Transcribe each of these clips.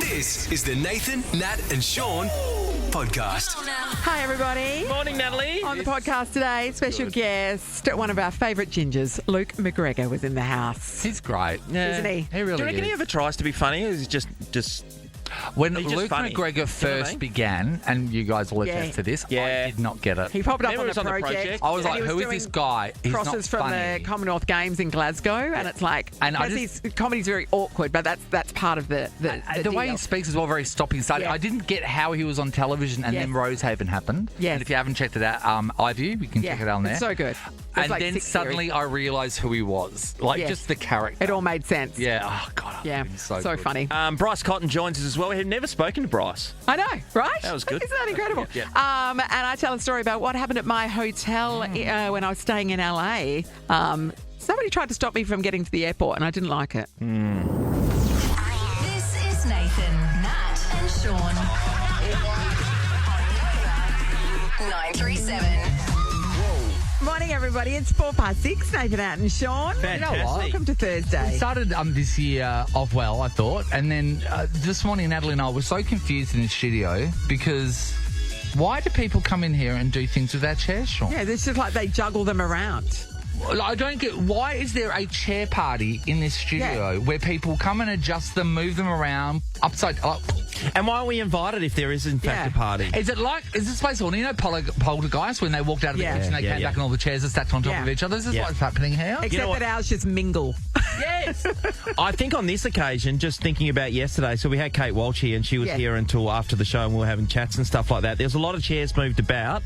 This is the Nathan, Nat and Sean podcast. Hi, everybody. Morning, Natalie. On the podcast today, special guest, one of our favourite gingers, Luke McGregor, was in the house. He's great. Isn't he? He really Do you reckon he is. ever tries to be funny, or is he just When he's just Luke funny? McGregor You know what I first mean? began, and you guys will attest to this, Yeah. I did not get it. He popped up Remember on the he was on the project. project? I was and like, he who is doing this guy? He's crosses not from funny. the Commonwealth Games in Glasgow, and it's like, And I his comedy's very awkward, but that's part of the The way deal. he speaks is well very stopping starting. Yeah. I didn't get how he was on television and Yes. then Rosehaven happened. Yes. And if you haven't checked it out, iView, you can check it out on there. It's so good. There's And like then 6 suddenly series. I realised who he was. Like, Yes. just the character. It all made sense. Yeah. Oh, God. Yeah. He's so good. funny. Bryce Cotton joins us as well. We have never spoken to Bryce. I know, right? That was good. Isn't that incredible? Yeah. And I tell a story about what happened at my hotel when I was staying in LA. Somebody tried to stop me from getting to the airport, and I didn't like it. This is Nathan, Nat and Sean. 937. Morning, everybody. It's 6:04. Nathan Nat and Sean. Fantastic. Welcome to Thursday. Started this year off well, I thought, and then this morning Natalie and I were so confused in the studio because why do people come in here and do things with our chairs, Sean? Yeah, it's just like they juggle them around. I don't get why is there a chair party in this studio Yeah. where people come and adjust them, move them around upside. And why are we invited if there is in fact Yeah. a party? Is this place on Poltergeist when they walked out of the Yeah. kitchen, they Yeah, came yeah. back and all the chairs are stacked on top Yeah. of each other? This is Yeah. what's happening here. Except know what? that ours just mingle. Yes. I think on this occasion, just thinking about yesterday, so we had Kate Walsh here and she was Yeah. here until after the show and we were having chats and stuff like that. There's a lot of chairs moved about.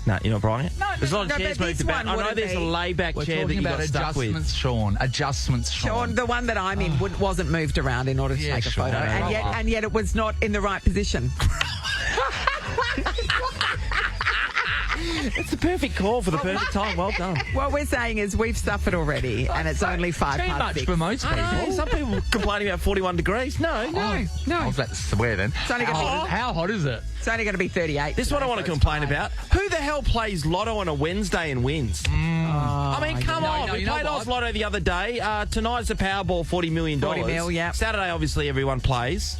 No, you're not buying it? No, there's a lot no, of chairs but moved this about. one I know wouldn't there's a be. layback We're chair that talking you about got stuck with. adjustments, Sean. Adjustments, Sean. Sean, the one that I'm in wasn't moved around in order to Yeah, take a sure. photo, and yet it was not in the right position. It's the perfect call for the perfect time. Well done. What we're saying is we've suffered already, and it's only 5 Too past much 6. for most people. Hey, some people complaining about 41 degrees. No. No. I was about to swear then. only gonna be- How hot is it? It's only going to be 38. This is what I want to complain about. Who the hell plays Lotto on a Wednesday and wins? I mean, come on. no, We you know played what? Oz Lotto the other day. Tonight's the Powerball, $40 million. 40 mil, yeah. Saturday, obviously, everyone plays.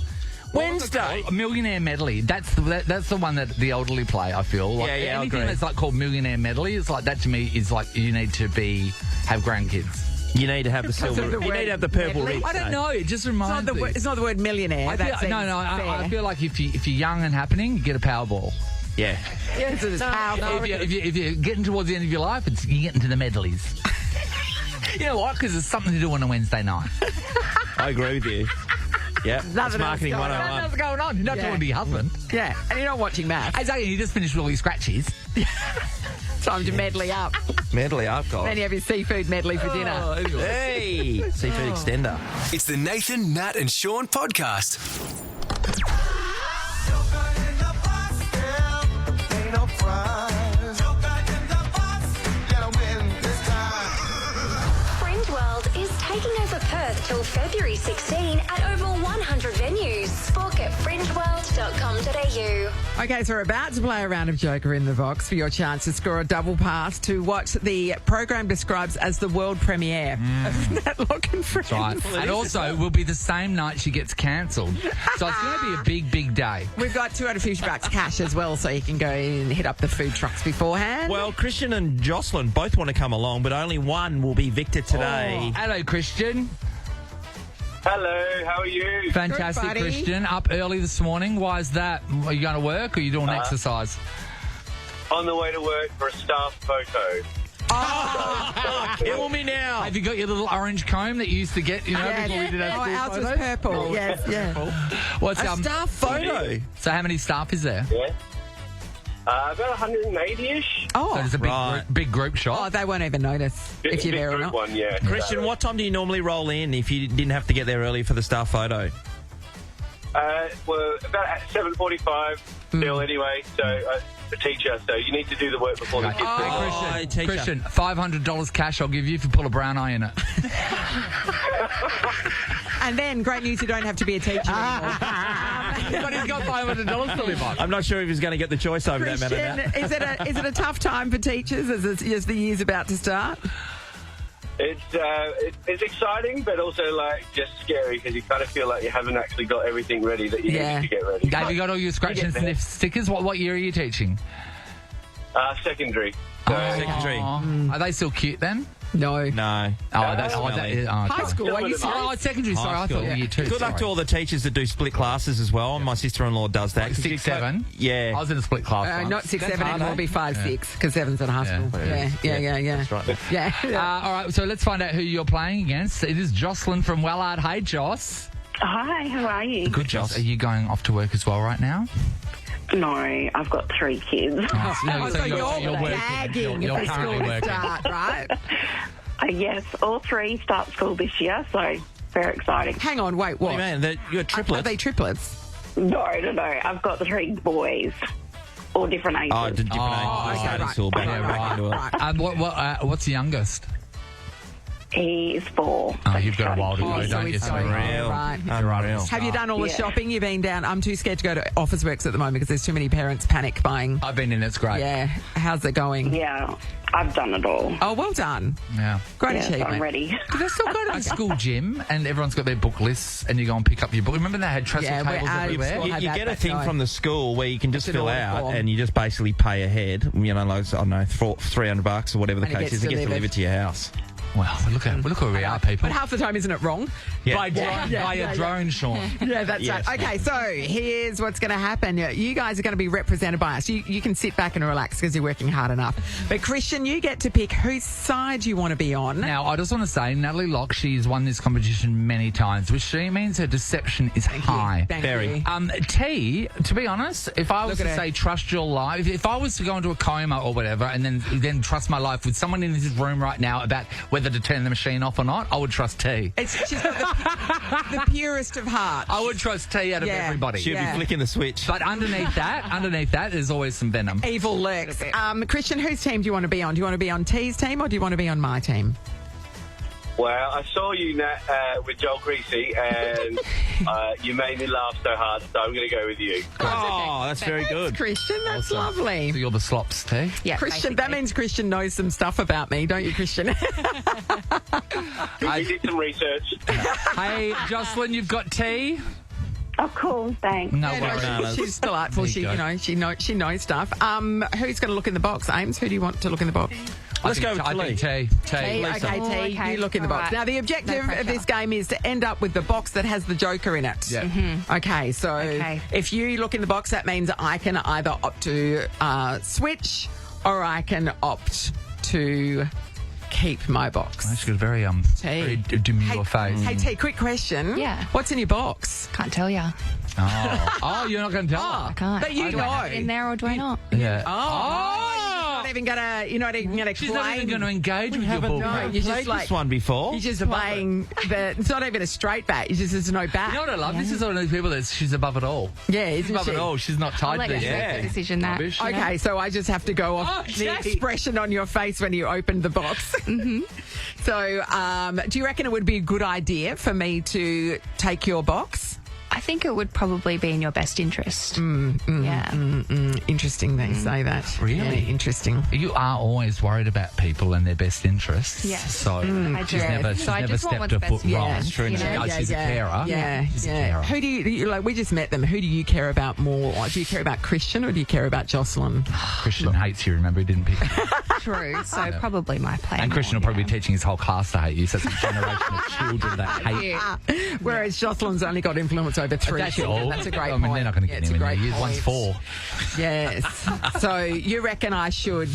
Wednesday. A millionaire medley. That's the one that the elderly play, I feel. Like, Yeah, I anything agree. that's like called millionaire medley is like that to me is like you need to have grandkids. You need to have the silver. of the You word need to have the purple medley? rig. I don't know. It just It's reminds not, me. it's not the word millionaire. I that feel, seems I fair. feel like if you're young and happening, you get a Powerball. Yeah. Yes, it's powerful. If you're getting towards the end of your life, you're getting to the medleys. You know what? Because there's something to do on a Wednesday night. I agree with you. Yeah. That's Nothing else marketing going on. 101. What's going on? You're not Yeah. talking to your husband. Yeah, and you're not watching maths. Exactly. You just finished with all your scratchies. Time to medley up. Medley up, guys. Then you have your seafood medley for dinner. Hey, seafood extender. It's the Nathan, Nat and Sean podcast. Fringe World is taking over Perth till February 16 at over 100 venues. Book at fringeworld.com.au. Okay, so we're about to play a round of Joker in the Box for your chance to score a double pass to what the program describes as the world premiere of Nat Lock and Friends. Right. And also, will be the same night she gets cancelled. So it's going to be a big, big day. We've got $250 cash as well, so you can go and hit up the food trucks beforehand. Well, Christian and Jocelyn both want to come along, but only one will be Victor today. Hello, Christian. Hello, how are you? Fantastic, buddy. Christian. Up early this morning. Why is that? Are you going to work or are you doing exercise? On the way to work for a staff photo. Kill me now. Have you got your little orange comb that you used to get, before we did our school ours was photos? purple. Yes, yeah. What's A staff photo. So how many staff is there? Yeah. About 180-ish. Oh, So it's a big group shot. oh, they won't even notice if you're Big there or group not. one, yeah. Christian, what time do you normally roll in if you didn't have to get there early for the staff photo? Well, about at 7:45 still anyway, so a teacher, so you need to do the work before the kids Hey, do. teacher. Christian, $500 cash I'll give you if you pull a brown eye in it. And then, great news, you don't have to be a teacher anymore. But he's got $500 to live on. I'm not sure if he's going to get the choice over that matter. Christian, is it a tough time for teachers as the year's about to start? It's exciting, but also like just scary because you kind of feel like you haven't actually got everything ready that you need to get ready. Have you got all your scratch and sniff stickers? What year are you teaching? Secondary. Secondary. Are they still cute then? No. No. High school. What you saying? Secondary. Sorry, I thought year 2. Good luck to all the teachers that do split classes as well. My sister-in-law does that. 6, 7? Yeah. I was in a split class once. Not 6, 7 anymore. It'll be 5, 6 because 7's in high school. Yeah. That's right. Yeah. All right, so let's find out who you're playing against. It is Jocelyn from Wellard. Hey, Joss. Hi, how are you? Good, Joss. Are you going off to work as well right now? No, I've got 3 kids. So you're working. gagging You're if the currently school working. start, right? Yes, all 3 start school this year, so very exciting. Hang on, wait, What what? do you mean? You're triplets? Are they triplets? No, I've got 3 boys, all different ages. Oh, different ages. Starting school, but back into it. What's the youngest? He is 4. Oh, you've got a while to go, so don't you? it's going Unreal. right. Unreal. Have you done all the Yeah. shopping? You've been down. I'm too scared to go to Office Works at the moment because there's too many parents panic buying. I've been in. It's great. Yeah. How's it going? Yeah, I've done it all. Oh, well done. Yeah. Great Yes, achievement. I'm ready. Do they still go to the school gym and everyone's got their book lists and you go and pick up your book? Remember they had trestle Yeah, tables everywhere? We'll You have get that a thing back from the school where you can just It's an fill order out form. and you just basically pay ahead, you know, like, I don't know, $300 or whatever the And it case gets is. It gets delivered. delivered to your house. Well, look where we are, people. But half the time, isn't it wrong? Yeah. By a drone, Sean. Yeah, that's Yes. right. Okay, so here's what's going to happen. You guys are going to be represented by us. You can sit back and relax because you're working hard enough. But Christian, you get to pick whose side you want to be on. Now, I just want to say, Natalie Locke, she's won this competition many times, which means her deception is high. Thank Very. you. T, to be honest, if I was Look to at her. say trust your life, if I was to go into a coma or whatever and then trust my life with someone in this room right now about whether to turn the machine off or not, I would trust T. She's got the purest of hearts. I would trust T out of Yeah. everybody. She'll be flicking the switch. But underneath that, there's always some venom. Evil lurks. Christian, whose team do you want to be on? Do you want to be on T's team or do you want to be on my team? Well, I saw you, Nat, with Joel Creasy, and you made me laugh so hard, so I'm going to go with you. Oh, that's very good. Christian, that's So lovely. you're the slops, T. Yeah, Christian, that means Christian knows some stuff about me, don't you, Christian? We did some research. Hey, Jocelyn, you've got T. Oh, cool, thanks. No Yeah, no, worries. she's delightful. There you She, go. she knows stuff. Who's going to look in the box? Ames, who do you want to look in the box? Let's go with I think Lee. T. T, okay, Oh, T, okay. you look in the All box. right. Now, the objective No of this game is to end up with the box that has the Joker in it. Yeah. Okay, so Okay. if you look in the box, that means I can either opt to switch or I can opt to keep my box. She's got a very very demure face. Hey, T, quick question. Yeah. What's in your box? Can't tell ya. Oh, you're not going to tell her? I can't. But you do I have it know. in there or do I not? Yeah. You're not even gonna She's not even going to engage with your haven't ball. No, played you're just like this one before. You're just playing the. It's not even a straight bat. You just there's no bat. You know what I love? This is one of those people that she's above it all. Yeah, She's isn't above she? it all. She's not I'll tied let to you this. make the decision that. Rubbish. you know? Okay, so I just have to go off the Jay. expression on your face when you opened the box. So, do you reckon it would be a good idea for me to take your box? I think it would probably be in your best interest. Yeah. Interesting they say that. Really? Yeah, interesting. You are always worried about people and their best interests. Yes. So I she's do. never, So she's I never just want stepped what's a best foot for you. wrong. Yeah, that's true. She You know? knows she's a carer. Yeah, She's a yeah. carer. Who do you like? We just met them. Who do you care about more? Do you care about Christian or do you care about Jocelyn? Christian hates you, remember? He didn't pick you. True. So probably my play. And Christian will more, probably be teaching his whole class to hate you. So it's a generation of children that hate you. yeah. Whereas Jocelyn's only got influence over 3 That's children. all. That's a great I mean, point. they're not going to Yeah, get it's him a in there. great Years one's point. 4. Yes. So you reckon I should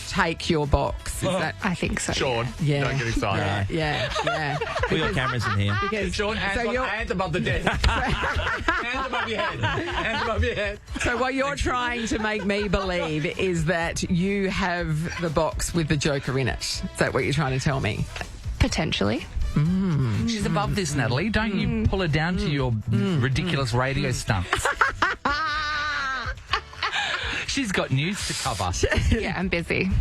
take your box? Is that? I think so. Sean, Yeah. don't get excited. Yeah. We got cameras in here. Because, Sean, hands above the desk. Hands above your head. Hands above your head. so what you're trying to make me believe is that you have the box with the Joker in it. Is that what you're trying to tell me? Potentially. She's above this, Natalie. Don't you pull her down to your ridiculous radio stunts. She's got news to cover. Yeah, I'm busy.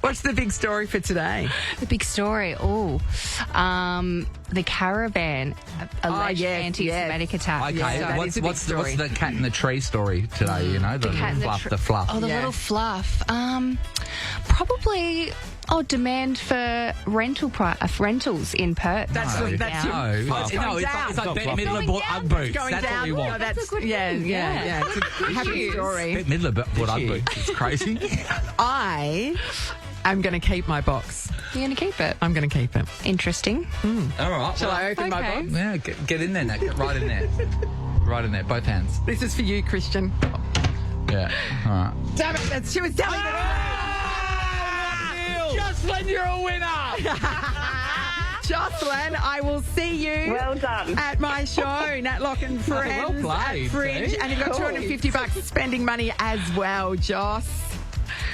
What's the big story for today? The big story. Oh, the caravan alleged yes, anti-Semitic attack. Okay, that is a big what's story. the cat in the tree story today? You know, the cat in the fluff, tree. the fluff. Oh, the Yeah. little fluff. Probably demand for rentals in Perth. That's No. that's your, No, it's going down. it's like Bette It's Midler going bought down. Ugg boots. Going That's down. what we Oh, want. that's a good yeah. thing. Yeah. It's a happy story. Bette Midler bought Ugg boots. It's crazy. I am going to keep my box. You're going to keep it. I'm going to keep it. Interesting. All right. Shall I open my Okay. box? Yeah, get in there, Nat. Get right in there. Right in there. Both hands. This is for you, Christian. Yeah. All right. Damn it! She was telling me. Just when you're a winner. Jocelyn, I will see you Well done. at my show, Nat Lock and Friends well played, at Fringe. eh? And you've got Cool. $250 spending money as well, Joss.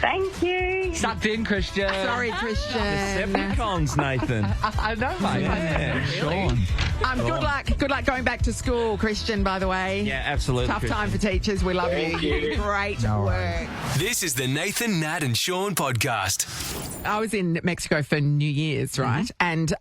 Thank you. Sucked in, Christian. Sorry, Christian. Decepticons, Nathan. I know, mate. Yeah. Sean. Good luck. Good luck going back to school, Christian, by the way. Yeah, absolutely. Tough time for teachers. We love Thank you. you. Great No work. This is the Nathan, Nat, and Sean podcast. I was in Mexico for New Year's, right? And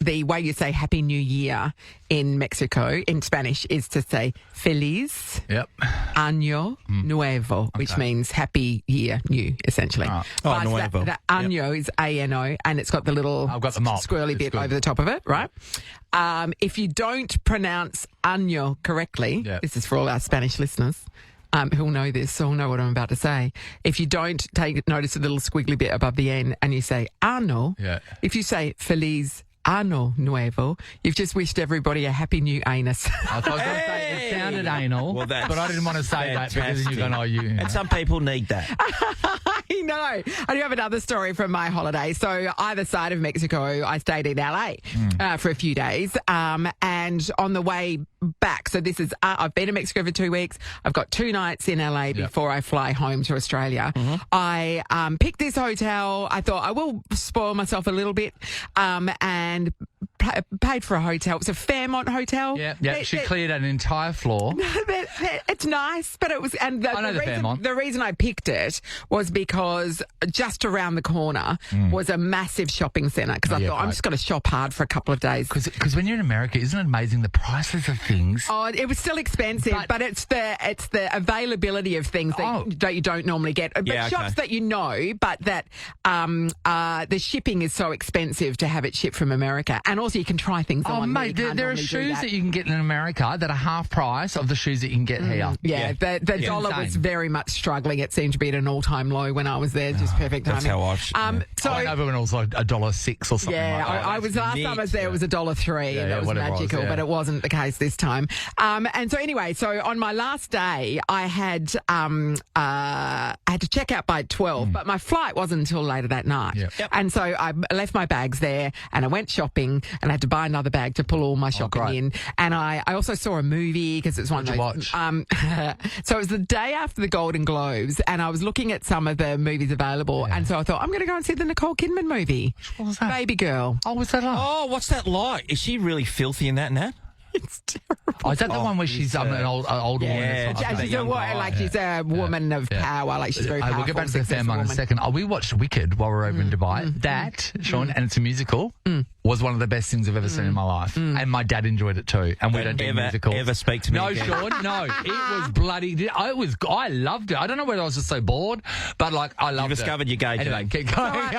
the way you say Happy New Year in Mexico, in Spanish, is to say Feliz Yep. Año Nuevo, which means Happy Year New, essentially. Ah. Oh, But nuevo. That año is A-N-O, and it's got the little I've got the mop. squirrely It's bit good. over the top of it, right? If you don't pronounce año correctly, Yeah. this is for all our Spanish listeners, who'll know this, so will know what I'm about to say. If you don't take notice of the little squiggly bit above the N and you say ano, Yeah. if you say Feliz Ano Nuevo, you've just wished everybody a happy new anus. I was going to say it sounded anal, Well, that's but I didn't want to say that because then you're going, fantastic. And some people need that. I know. I do have another story from my holiday. So either side of Mexico, I stayed in LA for a few days. And on the way back, so this is, I've been in Mexico for 2 weeks. I've got 2 nights in LA before I fly home to Australia. I picked this hotel. I thought I will spoil myself a little bit and paid for a hotel. It was a Fairmont hotel. Yeah. She cleared an entire floor. It's nice, but it was, and I know the Fairmont. the reason I picked it was because just around the corner was a massive shopping centre. Because I thought I'm just going to shop hard for a couple of days. Because when you're in America, isn't it amazing the prices of things? Oh, it was still expensive, but it's the availability of things that you don't normally get. But Yeah, okay. shops that you know, but that the shipping is so expensive to have it shipped from America, and also you can try things Oh, on. mate, there are shoes that you can get in America that are half price of the shoes that you can get here. Yeah, the dollar was Insane. very much struggling. It seemed to be at an all-time low when I was there. Just perfect timing. That's how I So I know when it was like $1.06 or something yeah, like that. I was last time I was there. It was $1.03, and that was whatever it was, magical. yeah. But it wasn't the case this time. And so anyway, so on my last day, I had to check out by 12, but my flight wasn't until later that night. Yep. And so I left my bags there, and I went shopping, and I had to buy another bag to pull all my shopping great. in. And I also saw a movie because it's one of What'd those. you So it was the day after the Golden Globes, and I was looking at some of the movies available, and so I thought I'm going to go and see the Nicole Kidman movie, What was that? Baby Girl. Oh, was that like? Oh, what's that like? Is she really filthy in that, Nat? It's terrible. Oh, is that the one where she's an old woman? yeah, That's Yeah, like- she's a woman, like she's a woman of power, like she's very powerful. We'll get back to the successful Fairmont in a woman. second. Oh, we watched Wicked while we were over in Dubai. That, Sean, and it's a musical, was one of the best things I've ever seen in my life. And my dad enjoyed it too. And we don't do musicals. Ever speak to me No, again. Sean, no. It was bloody... I loved it. I don't know whether I was just so bored, but like I loved it. discovered your gauge, Anyway, eh? keep going.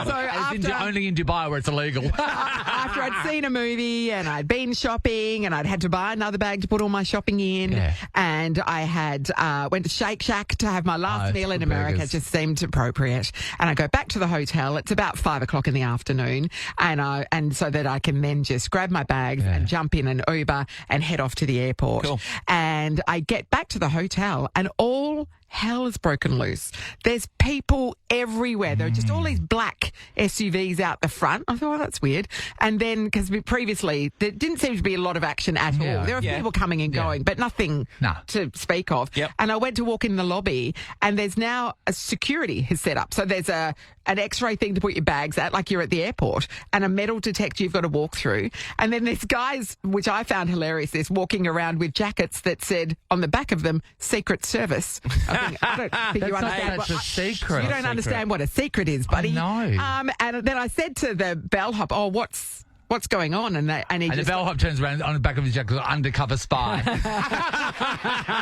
So It's only in Dubai where it's illegal. After I'd seen a movie and I'd been shopping and I'd had to buy another bag to put all my shopping in, Yeah. and I had went to Shake Shack to have my last meal in good America. burgers. Just seemed appropriate. And I go back to the hotel. It's about 5 o'clock in the afternoon, and so that I can then just grab my bags and jump in an Uber and head off to the airport. Cool. And I get back to the hotel, and all hell has broken loose. There's people everywhere. There are just all these black SUVs out the front. I thought, well, that's weird. And then, because previously there didn't seem to be a lot of action at all. There were people coming and going, but nothing to speak of. Yep. And I went to walk in the lobby, and there's now a security has set up. So there's an X-ray thing to put your bags at, like you're at the airport, and a metal detector you've got to walk through. And then there's guys, which I found hilarious, there's walking around with jackets that said on the back of them, Secret Service. I don't think you understand. That's a secret. You don't understand what a secret is, buddy. I know. And then I said to the bellhop, "Oh, what's what's going on? And he And the just bellhop turns around on the back of his jacket, undercover spy.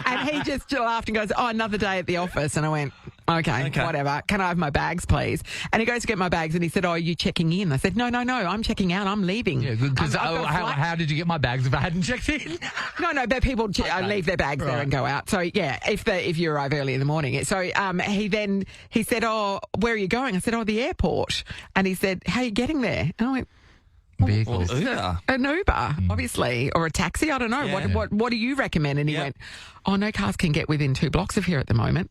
and he just laughed and goes, "Oh, another day at the office." And I went, Okay, whatever. Can I have my bags, please? And he goes to get my bags and he said, "Oh, are you checking in?" I said, No, I'm checking out. I'm leaving. Yeah, because how did you get my bags if I hadn't checked in? No, but people leave their bags there and go out. So yeah, if you arrive early in the morning. So he said, "Oh, where are you going?" I said, "Oh, the airport." And he said, "How are you getting there?" And I went, Vehicles. an Uber, obviously, or a taxi. I don't know. Yeah. What do you recommend? And he went, "Oh, no cars can get within 2 blocks of here at the moment."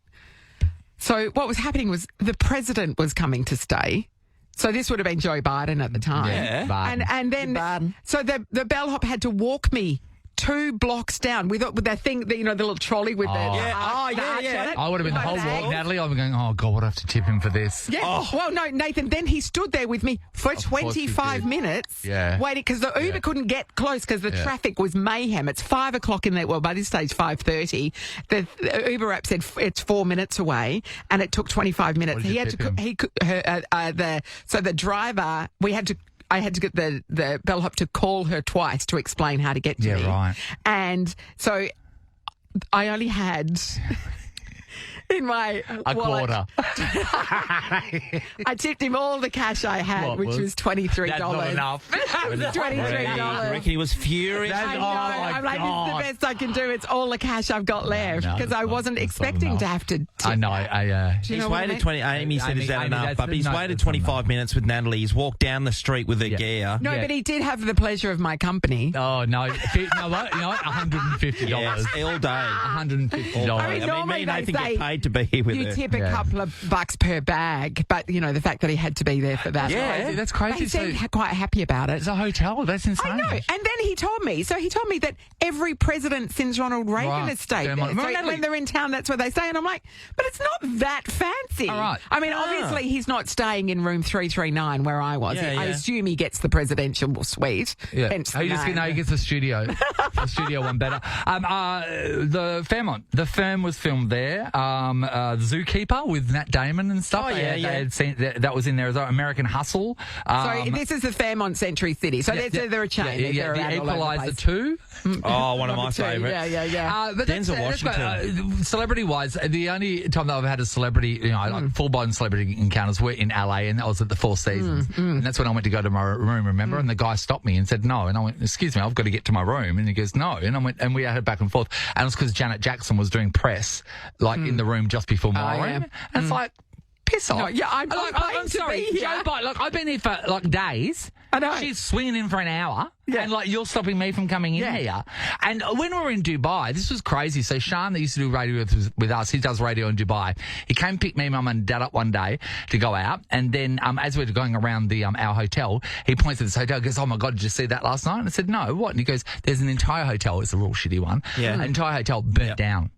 So what was happening was the president was coming to stay. So this would have been Joe Biden at the time. Yeah. And then so the bellhop had to walk me 2 blocks down with that thing, the little trolley with the arch on it. I would have been the whole Bags. walk, Natalie. I'd be going, oh, God, what do I have to tip him for this? Yeah. Well, no, Nathan, then he stood there with me for Of course he 25 did. minutes Yeah. waiting because the Uber couldn't get close because the traffic was mayhem. It's 5 o'clock by this stage, 5:30. The Uber app said it's 4 minutes away and it took 25 minutes. What did He you had tip to, him? so the driver, I had to get the bellhop to call her twice to explain how to get to me. Yeah, right. And so I only had in my wallet, quarter. I tipped him all the cash I had, What which was $23. That's not enough. $23. Ricky, he was furious. I know. I'm like, this is the best I can do. It's all the cash I've got left No, because that's I not- wasn't that's not expecting enough. to have to tip. I know. Do you He's know what I waited mean? 20. Amy said, "Is that Amy, enough?" that's- But he's no, waited that's 25 minutes with Natalie. He's walked down the street with a gear. No, but he did have the pleasure of my company. Oh, no. You know what? $150. Yes, all day. $150. I mean, Me normally and they Nathan say get paid to be here with you her. tip a couple of bucks per bag, but the fact that he had to be there for that. That's But crazy. he seemed quite happy about it. It's a hotel. That's insane. I know. And then he told me that every president since Ronald Reagan Right. has stayed Yeah, there. Natalie- So when they're in town, that's where they stay. And I'm like, but it's not that fancy. All right. I mean, obviously he's not staying in room 339 where I was. Yeah, I yeah. assume he gets the presidential suite. Yeah. Hence the He name. gets the studio. The studio one better. The Fairmont. The Firm was filmed there. The Zookeeper with Nat Damon and stuff. Oh, yeah, They had seen that was in there as well. American Hustle. So this is the Fairmont Century City. So they're a chain. They're The around all over Equalizer place. 2. Oh, one of my Number 2. favourites. Yeah. But Denzel Washington. Celebrity-wise, the only time that I've had a celebrity, like full-blown celebrity encounters were in LA, and that was at the Four Seasons. And that's when I went to go to my room, remember? And the guy stopped me and said, no. And I went, excuse me, I've got to get to my room. And he goes, no. And I went, and we had back and forth. And it was because Janet Jackson was doing press, in the room just before my room. yeah. And it's like, piss off. No, yeah, I'm I'm sorry. to be here. Joe Biden, I've been here for days. I know. She's swinging in for an hour. Yeah. And you're stopping me from coming in here. And when we were in Dubai, this was crazy. So Sean, that used to do radio with us, he does radio in Dubai. He came pick me, mum and dad up one day to go out. And then as we were going around our hotel, he points at this hotel, goes, "Oh my God, did you see that last night?" And I said, "No, what?" And he goes, "There's an entire hotel." It's a real shitty one. Yeah. An entire hotel burnt down.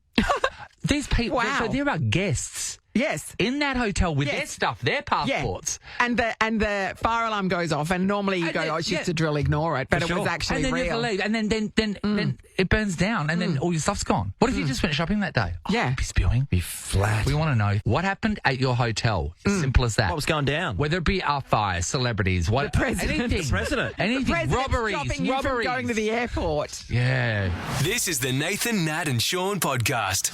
These people, Wow. so they're our guests. Yes. In that hotel with their Yes. stuff, their passports. Yeah. And the fire alarm goes off, and normally you And go, then- "Oh, it's just a drill, ignore it," but it was actually And then you have to real. leave, and then it burns down, and then all your stuff's gone. What if you just went shopping that day? Oh, Yeah. be spewing. Be flat. We want to know what happened at your hotel. Simple as that. What was going down? Whether it be our fire, celebrities, what, The president. anything, The president. anything, President's robberies, stopping you from going to the airport. Yeah. This is the Nathan, Nat and Sean podcast.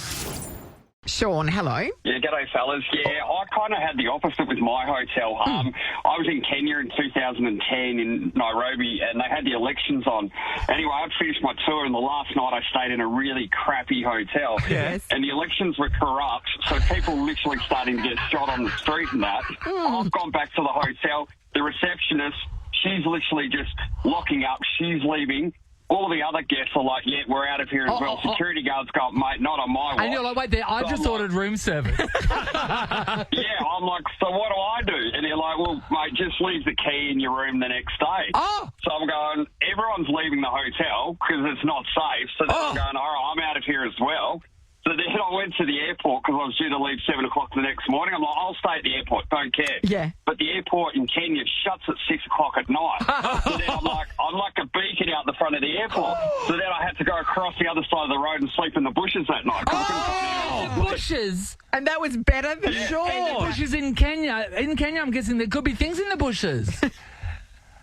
Sean, hello. Yeah, g'day fellas. Yeah, I kind of had the opposite with my hotel. I was in Kenya in 2010 in Nairobi, and they had the elections on. Anyway, I'd finished my tour, and the last night I stayed in a really crappy hotel. Yes. And the elections were corrupt, so people literally starting to get shot on the street and that. I've gone back to the hotel. The receptionist, she's literally just locking up. She's leaving. All the other guests are like, "Yeah, we're out of here as well." Security guards go, "Mate, not on my watch." And you're like, wait there, I So just I'm ordered room service. Yeah, I'm like, "So what do I do?" And they're like, "Well, mate, just leave the key in your room the next day." Oh. So I'm going, everyone's leaving the hotel because it's not safe. So then I'm going, all right, I'm out of here as well. So then I went to the airport because I was due to leave 7 o'clock the next morning. I'm like, I'll stay at the airport, don't care. Yeah. But the airport in Kenya shuts at 6 o'clock at night. So then I'm like a beacon out the front of the airport. So then I had to go across the other side of the road and sleep in the bushes that night. 'cause I couldn't find anyone. Bushes. And that was better than And the bushes in Kenya. In Kenya, I'm guessing there could be things in the bushes.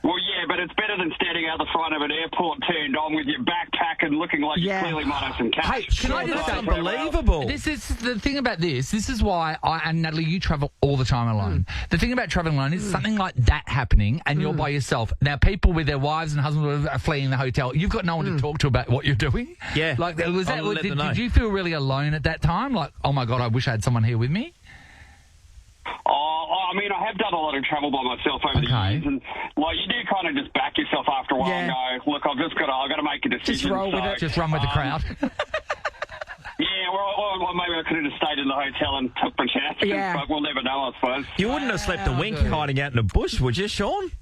Well, yeah, but it's better than standing out the front of an airport turned on with your backpack and looking like you clearly might have some cash. Hey, can I just say, unbelievable. This is the thing about this. This is why and Natalie, you travel all the time alone. The thing about traveling alone is something like that happening, and you're by yourself. Now, people with their wives and husbands are fleeing the hotel. You've got no one to talk to about what you're doing. Yeah. Like, I'll let them know. did you feel really alone at that time? Like, oh my God, I wish I had someone here with me. I mean, I have done a lot of travel by myself over the years, and like you do kind of just back yourself after a while and go, look, I've got to make a decision. Just roll with it. Just run with the crowd. Yeah, well, maybe I could have just stayed in the hotel and took my chances, but we'll never know, I suppose. You wouldn't have slept a wink hiding out in a bush, would you, Sean?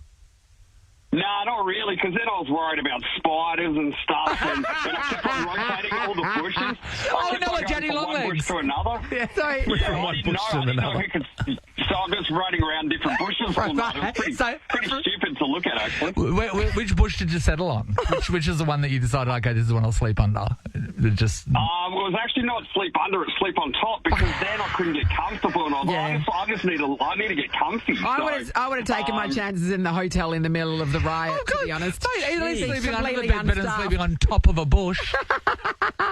No, not really, because then I was worried about spiders and stuff, and I kept on rotating all the bushes. Oh, no, like Daddy Longlegs. Bush to another. From one bush to another. So I'm just running around different bushes all night. It was pretty stupid to look at, actually. Which bush did you settle on? Which is the one that you decided, okay, this is the one I'll sleep under? It was actually not sleep under, it's sleep on top, because then I couldn't get comfortable, and I was like, I need to get comfy. I would have taken my chances in the hotel in the middle of the riot, to be honest. Sleeping under the bed better than sleeping on top of a bush.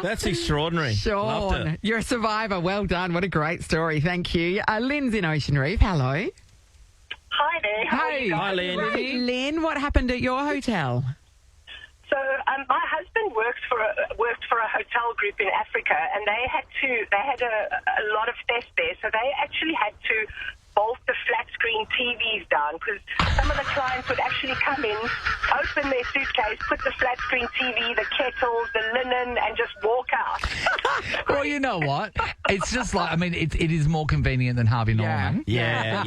That's extraordinary. Sean, you're a survivor. Well done. What a great story. Thank you. Lynn's in Ocean Reef. Hello. Hi there. Hi, Lynn. Hey, Lynn, what happened at your hotel? So my husband worked for a hotel group in Africa, and they had a lot of theft there, so they actually had to bolt the flat screen TVs down, because some of the clients would actually come in, open their suitcase, put the flat screen TV, the kettles, the linen, and just walk out. Well, you know what? It's just like, I mean, it is more convenient than Harvey Norman. Yeah.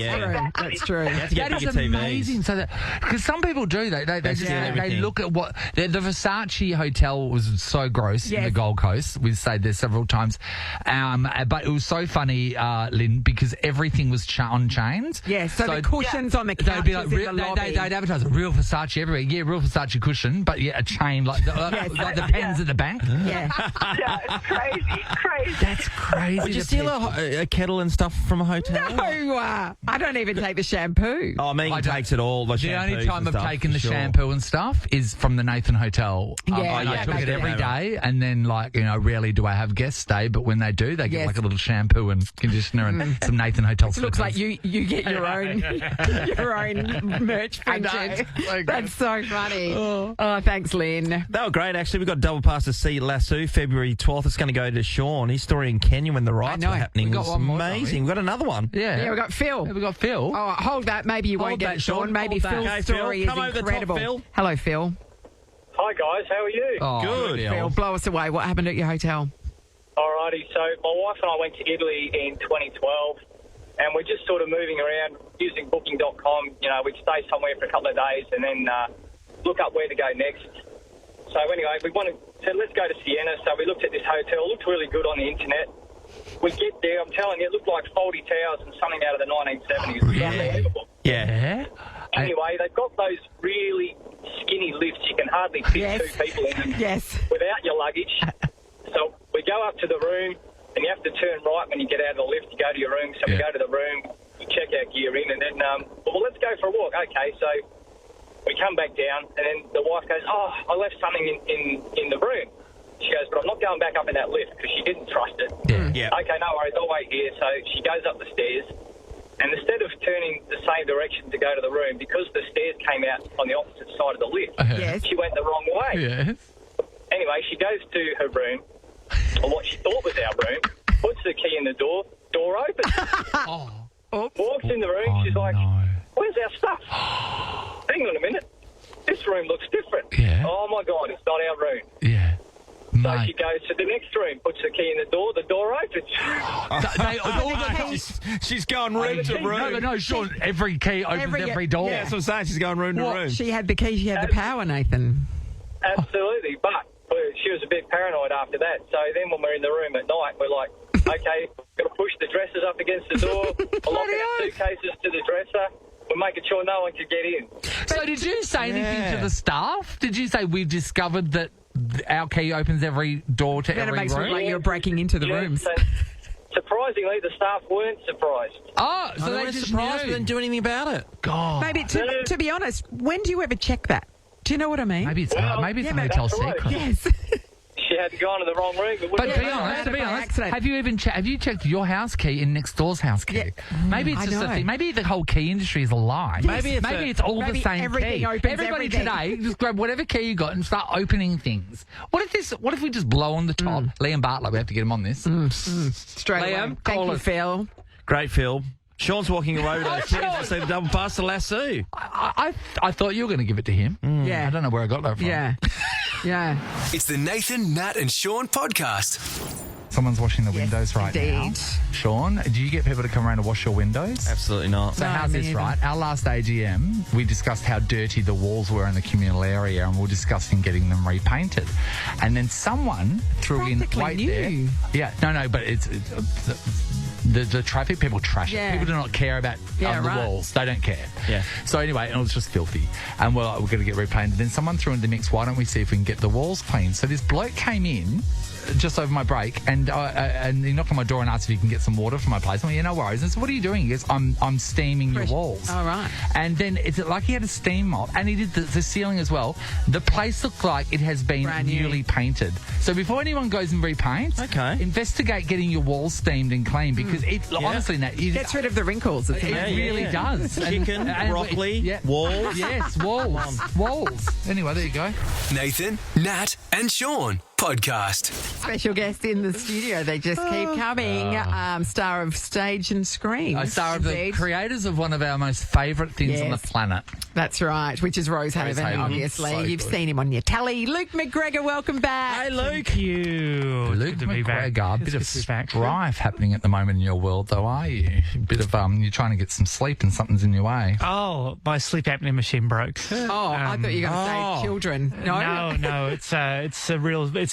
That's true. That is amazing. So because some people do, they look at what the Versace hotel was so gross in the Gold Coast. We've stayed there several times, but it was so funny, Lynn, because everything was on chains. Yeah, so the cushions on the couches they'd be like, in the lobby. they'd advertise a real Versace everywhere. Yeah, real Versace cushion, but a chain like the pens at the bank. Yeah, it's crazy. That's crazy. Would you steal a kettle and stuff from a hotel? No, I don't even take the shampoo. Oh, Megan takes it all. The only time I've taken the shampoo and stuff is from the Nathan Hotel. I took it every day, and then rarely do I have guests stay, but when they do, they get like a little shampoo and conditioner and some Nathan Hotel slippers. Looks like you get your own merch printed. That's so funny. Oh, thanks, Lynn. They were great, actually. We got double pass to see Lasso February 12th. It's going to go to Sean. His story in Kenya when the riots were happening was amazing. We've got another one. Yeah, we got Phil. Oh, hold that. Maybe you won't get it, Sean. Maybe Phil's story is incredible. Phil. Hello, Phil. Hi, guys. How are you? Oh, good. Phil, blow us away. What happened at your hotel? Alrighty. So my wife and I went to Italy in 2012. And we're just sort of moving around using booking.com. We'd stay somewhere for a couple of days and then look up where to go next. So anyway, we said, let's go to Siena. So we looked at this hotel. It looked really good on the internet. We get there, I'm telling you, it looked like Fawlty Towers and something out of the 1970s. It was unbelievable. Yeah. Anyway, they've got those really skinny lifts. You can hardly fit two people in them without your luggage. So we go up to the room. And you have to turn right when you get out of the lift to go to your room. So we go to the room, we check our gear in, and then, let's go for a walk. Okay, so we come back down, and then the wife goes, I left something in the room. She goes, but I'm not going back up in that lift because she didn't trust it. Yeah. Okay, no worries, I'll wait here. So she goes up the stairs, and instead of turning the same direction to go to the room, because the stairs came out on the opposite side of the lift, she went the wrong way. Yes. Anyway, she goes to her room, or what she thought was our room, puts the key in the door opens. Walks in the room, she's like, where's our stuff? Hang on a minute. This room looks different. Yeah. Oh, my God, it's not our room. Yeah. So she goes to the next room, puts the key in the door opens. She's going room to room. No, Sean, every key opens every door. Yeah, that's what I'm saying. She's going room to room. She had the key, she had the power, Nathan. Absolutely, but she was a bit paranoid after that. So then when we're in the room at night, we're like, okay, we're going to push the dressers up against the door, locking our suitcases to the dresser. We're making sure no one could get in. So did you say anything to the staff? Did you say we've discovered that our key opens every door to every room? It makes it look like you're breaking into the rooms. So, surprisingly, the staff weren't surprised. Oh, so they weren't just surprised, knew. but didn't do anything about it. God. Maybe, to be honest, when do you ever check that? Do you know what I mean? Maybe it's a hotel secret. Yes. She had gone to the wrong room. But to be honest, have you checked your house key in next door's house key? Yeah. Maybe it's just a thing. Maybe the whole key industry is a lie. Yes. Maybe it's all the same everything key. opens Everybody everything. today, just grab whatever key you got and start opening things. What if we just blow on the top? Liam Bartlett, we have to get him on this. Straight away. Liam, Thank call you, us. Phil. Great, Phil. Sean's walking away with those tickets to see the double pass to Lasso. I thought you were going to give it to him. Yeah. I don't know where I got that from. Yeah. Yeah. It's the Nathan, Nat and Sean podcast. Someone's washing the windows right indeed. now. Sean, do you get people to come around and wash your windows? Absolutely not. So No, how's me this, neither. right? Our last AGM, we discussed how dirty the walls were in the communal area, and we were discussing getting them repainted. And then someone threw in, Practically wait new. there. Yeah, no, but it's the traffic people trash Yeah. it. People do not care about Yeah, the right. walls. They don't care. Yeah. So anyway, it was just filthy. And we're going to get repainted. Then someone threw in the mix, why don't we see if we can get the walls clean? So this bloke came in just over my break, and he knocked on my door and asked if he can get some water from my place. I went, yeah, no worries. And so what are you doing? He goes, I'm steaming your walls. Oh, right. And then it's like he had a steam mop, and he did the ceiling as well. The place looked like it has been Brand new. newly painted. So before anyone goes and repaints, investigate getting your walls steamed and clean, because honestly, Nat, Gets rid of the wrinkles. It's it amazing. really does. Chicken, broccoli, walls. Yes, walls. Walls. Anyway, there you go. Nathan, Nat and Sean podcast. Special guest in the studio. They just keep coming. Star of stage and screen. Star of the Indeed. creators of one of our most favourite things on the Yes. planet. That's right, which is Rosehaven, Rosehaven. obviously. So You've good. seen him on your telly. Luke McGregor, welcome back. Hey, Luke. Thank you. Luke It's good to be back. McGregor, a bit of It's good to be back. strife happening at the moment in your world, though, are you? A bit of you're trying to get some sleep and something's in your way. Oh, my sleep apnea machine broke. Oh, I thought you were going to say children. No, it's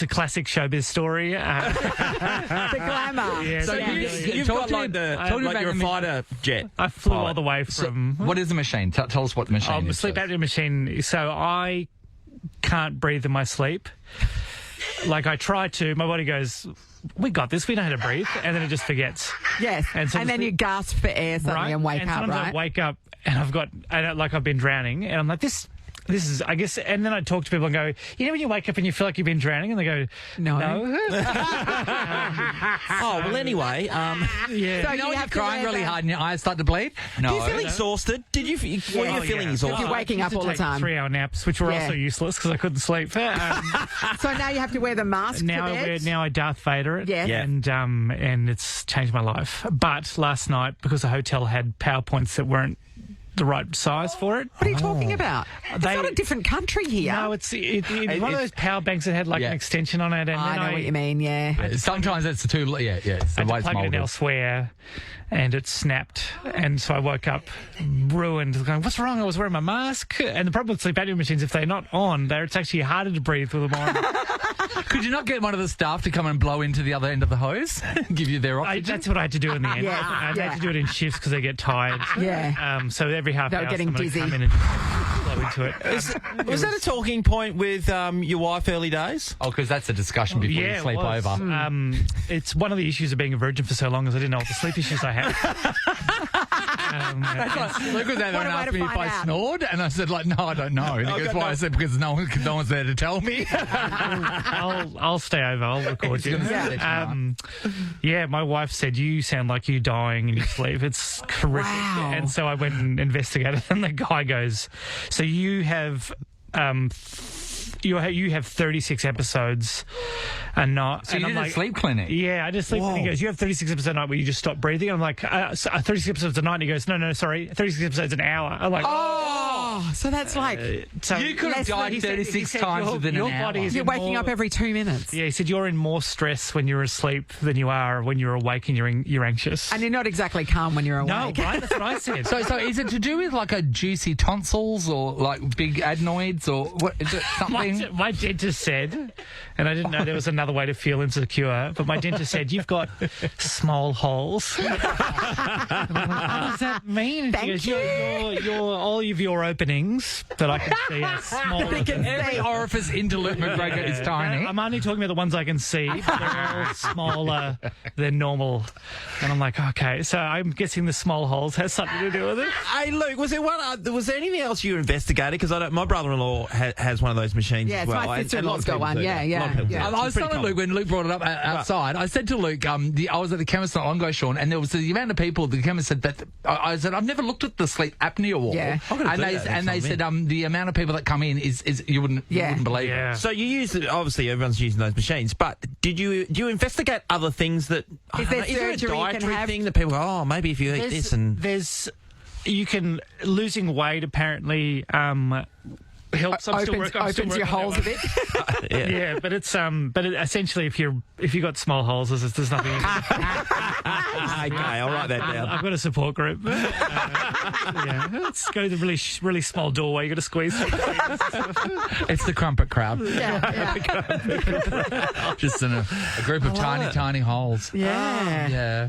a classic showbiz story. The glamour. Yeah, So yeah, You've talk got to like me- the talk to me like about you're a the fighter jet. I flew pilot. all the way from. What is the machine? Tell us what the machine is. Sleep first. apnea machine. So I can't breathe in my sleep. Like I try to, my body goes, "We got this. We know how to breathe," and then it just forgets. Yes. And so then you gasp for air suddenly and wake up, sometimes right? I wake up and I've been drowning, and I'm like, this is, I guess, and then I talk to people and go, you know when you wake up and you feel like you've been drowning, and they go, No. Oh, well, anyway. yeah. So You know when you're have to crying wear really the- hard and your eyes start to bleed? No. Do you feel exhausted? What are you feeling exhausted? You're waking up I used to all the take time. 3-hour naps, which were Yeah. also useless because I couldn't sleep. So now you have to wear the mask Now to bed? I Darth Vader it, Yes. Yeah. and it's changed my life. But last night, because the hotel had PowerPoints that weren't the right size for it. What are you talking about? It's They- not a different country here. No, it's one of those power banks that had like an extension on it, and I then know what you mean, yeah. Sometimes it's the too. Yeah. It's I the had way to it's plug it in moulded. elsewhere, and it snapped. And so I woke up ruined, going, "What's wrong?" I was wearing my mask. And the problem with sleep apnea machines, if they're not on, it's actually harder to breathe with them on. Could you not get one of the staff to come and blow into the other end of the hose? Give you their oxygen? That's what I had to do in the end. Yes, I yeah. had to do it in shifts because they get tired. Yeah. So every half They were hour, getting someone would dizzy. come in and blow into it. Was that a talking point with your wife early days? Oh, because that's a discussion before you Yeah, sleep it was. over. It's one of the issues of being a virgin for so long, is I didn't know what the sleep issues I had. Luke was out there What and a way asked to me if find I out. snored, and I said, like, no, I don't know. And he goes, why? I said, because no one's there to tell me. I'll stay over. I'll record you. Yeah, my wife said, you sound like you're dying in your sleep. It's horrific. Wow. And so I went and investigated, and the guy goes, so you have... You have 36 episodes a night. So you did a sleep clinic? Yeah, I just sleep. And he goes, you have 36 episodes a night where you just stop breathing. I'm like, 36 episodes a night. And he goes, no, sorry, 36 episodes an hour. I'm like, Oh, so that's like so You could have Less died than- 36 times within your an hour. body is you're in waking more- up every 2 minutes. Yeah, he said you're in more stress when you're asleep than you are when you're awake and you're anxious. And you're not exactly calm when you're no, awake. right? That's what I said. So is it to do with like a juicy tonsils or like big adenoids or what? Is it something? My dentist said, and I didn't know there was another way to feel insecure, but my dentist said, you've got small holes. I'm like, what does that mean? And she Thank goes, all of your open openings that I can see are small. Every orifice into Luke McGregor is tiny. I'm only talking about the ones I can see. But they're all smaller than normal. And I'm like, okay. So I'm guessing the small holes has something to do with it. Hey, Luke, was there anything else you investigated? Because my brother-in-law has one of those machines as well. My sister-in-law's got one. Yeah. I was telling Luke when Luke brought it up outside. I said to Luke, I was at the chemist not long ago, Sean, and there was the amount of people. The chemist said that I said I've never looked at the sleep apnea wall. Yeah. And they said the amount of people that come in is you wouldn't believe it. So you use it, obviously everyone's using those machines, but do you investigate other things that is there a dietary thing that people go, oh, maybe if you eat this and losing weight apparently helps. Opens your holes a bit. Yeah, but it's essentially if you got small holes, there's nothing. Okay, I'll write that down. I've got a support group. Let's go to the really really small doorway. You got to squeeze. It's the crumpet crowd. Yeah. Just in a group of tiny holes. Yeah.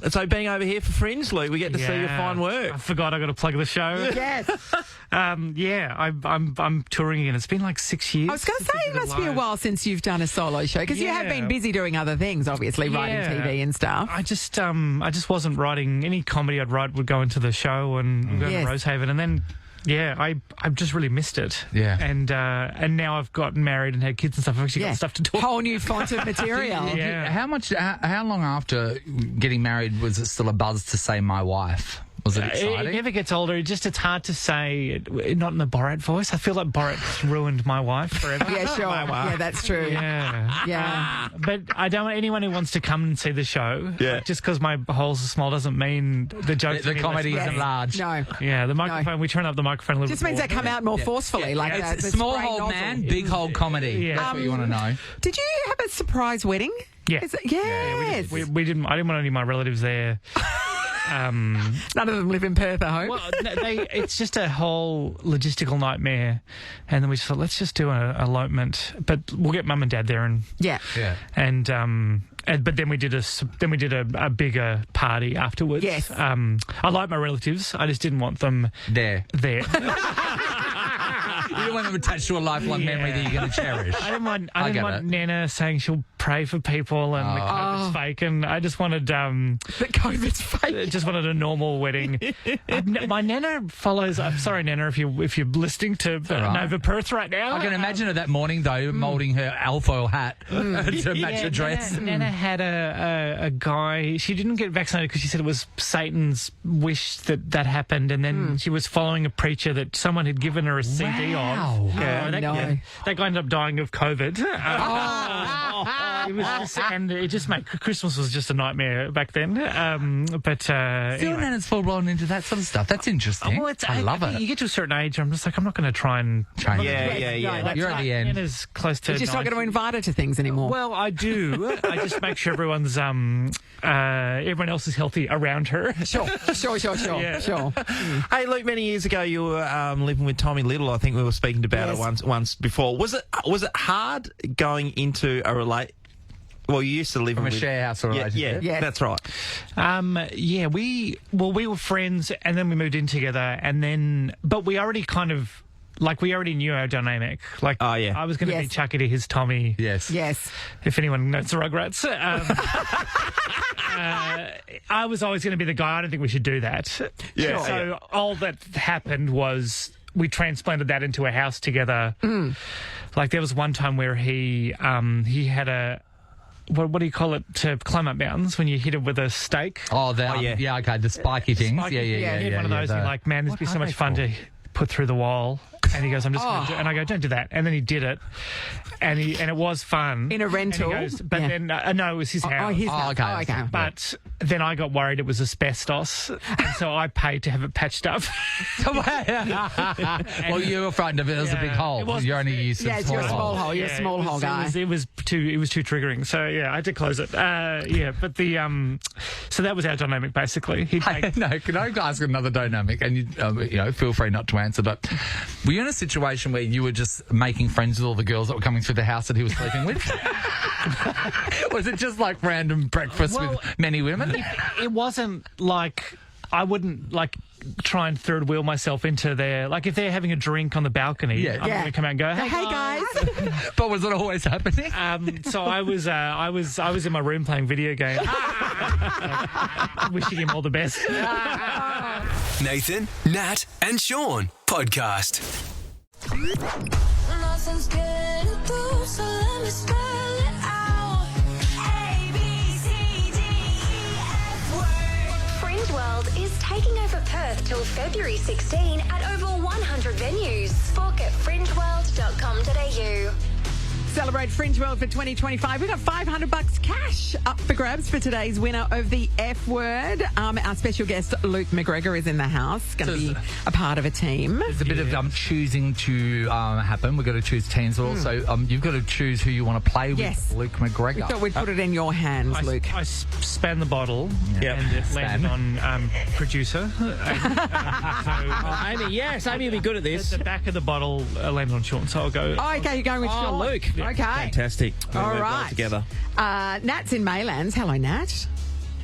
So being over here for Fringe, Luke, we get to see your fine work. I forgot I got to plug the show. Yes. I'm touring again. It's been like 6 years. I was going to say it must be a while since you've done a solo show because you have been busy doing other things, obviously writing TV and stuff. I just wasn't writing any comedy. I'd write would go into the show and go to Rosehaven, and then I've just really missed it. Yeah, and now I've gotten married and had kids and stuff. I've actually got stuff to talk. Whole new font of material. How long after getting married was it still a buzz to say my wife? Was it exciting? It never gets older. It's hard to say, not in the Borat voice. I feel like Borat's ruined my wife forever. Yeah, sure. Yeah, that's true. Yeah. But I don't want anyone who wants to come and see the show. Yeah. Just because my holes are small doesn't mean the jokes. The comedy isn't large. No. Yeah, the microphone. We turn up the microphone a little bit. Just means they come out more forcefully, like that. Small hole man, big hole comedy. Yeah. That's what you want to know. Did you have a surprise wedding? Yeah. Yes. We didn't. I didn't want any of my relatives there. None of them live in Perth, I hope. Well, it's just a whole logistical nightmare, and then we just thought, let's just do an elopement, but we'll get mum and dad there, and but then we did a bigger party afterwards. Yes, I like my relatives. I just didn't want them there. You don't want them attached to a lifelong memory that you're going to cherish. I didn't want Nana saying she'll pray for people and the COVID's fake, and I just wanted the COVID's fake. Just wanted a normal wedding. My Nana follows. I'm sorry, Nana, if you're listening to Nova Perth right now. I can imagine her that morning though, moulding her alfoil hat to match her dress. Nana had a guy. She didn't get vaccinated because she said it was Satan's wish that happened, and then she was following a preacher that someone had given her a CD of. That guy ended up dying of COVID. It just made Christmas was just a nightmare back then. Nana's full blown into that sort of stuff. That's interesting. I love it. You get to a certain age, I'm just like, I'm not going to try and. Yeah. You're at the end. Nana's close to. You're just not going to invite her to things anymore. Well, I do. I just make sure everyone else is healthy around her. Sure. Hey, Luke, many years ago you were living with Tommy Little. I think we were speaking about it once before. Was it hard going into a Well, you used to live from a share house or yeah, that's right. We were friends, and then we moved in together, but we already kind of. Like, we already knew our dynamic. Like, I was going to be Chucky to his Tommy. Yes. If anyone knows the Rugrats. I was always going to be the guy. I don't think we should do that. Yeah. So all that happened was we transplanted that into a house together. Like, there was one time where he had a... What do you call it, to climb up mountains when you hit it with a stake? Okay, the spiky things. He had one of those, and you're like, man, this would be so much fun to put through the wall. And he goes, I'm just going to do it. And I go, don't do that. And then he did it. And it was fun. In a rental? Then, no, it was his house. His house. Okay. But then I got worried it was asbestos. And so I paid to have it patched up. Well, you were frightened of it. It was a big hole. You're only used to you're a small hole. You're a small hole guy. It was too triggering. So, I had to close it. But so that was our dynamic, basically. Can I ask another dynamic? And, you feel free not to answer, but were you in a situation where you were just making friends with all the girls that were coming through the house that he was sleeping with? Was it just like random breakfast with many women? It wasn't like... I wouldn't, like, try and third wheel myself into their, like if they're having a drink on the balcony, I'm going to come out and go, hey guys. But was it always happening? So I was in my room playing video games, wishing him all the best. Nathan, Nat, and Sean podcast. Nothing's getting through, so let me spell it out. A, B, C, D, E, F word. Fringe World is taking over Perth till February 16 at over 100 venues. Book at fringeworld.com.au. Celebrate Fringe World for 2025. We've got $500 cash up for grabs for today's winner of the F word. Our special guest, Luke McGregor, is in the house. Going to be a part of a team. There's a bit of choosing to happen. We've got to choose teams, but also you've got to choose who you want to play with, Luke McGregor. We thought we'd put it in your hands, Luke. I span the bottle and it landed on producer. Amy, yes, Amy will be good at this. The back of the bottle landed on Sean, so I'll go. Oh, okay, you're going with Sean. Luke. Okay. Fantastic. All We're right. well together. Nat's in Maylands. Hello, Nat.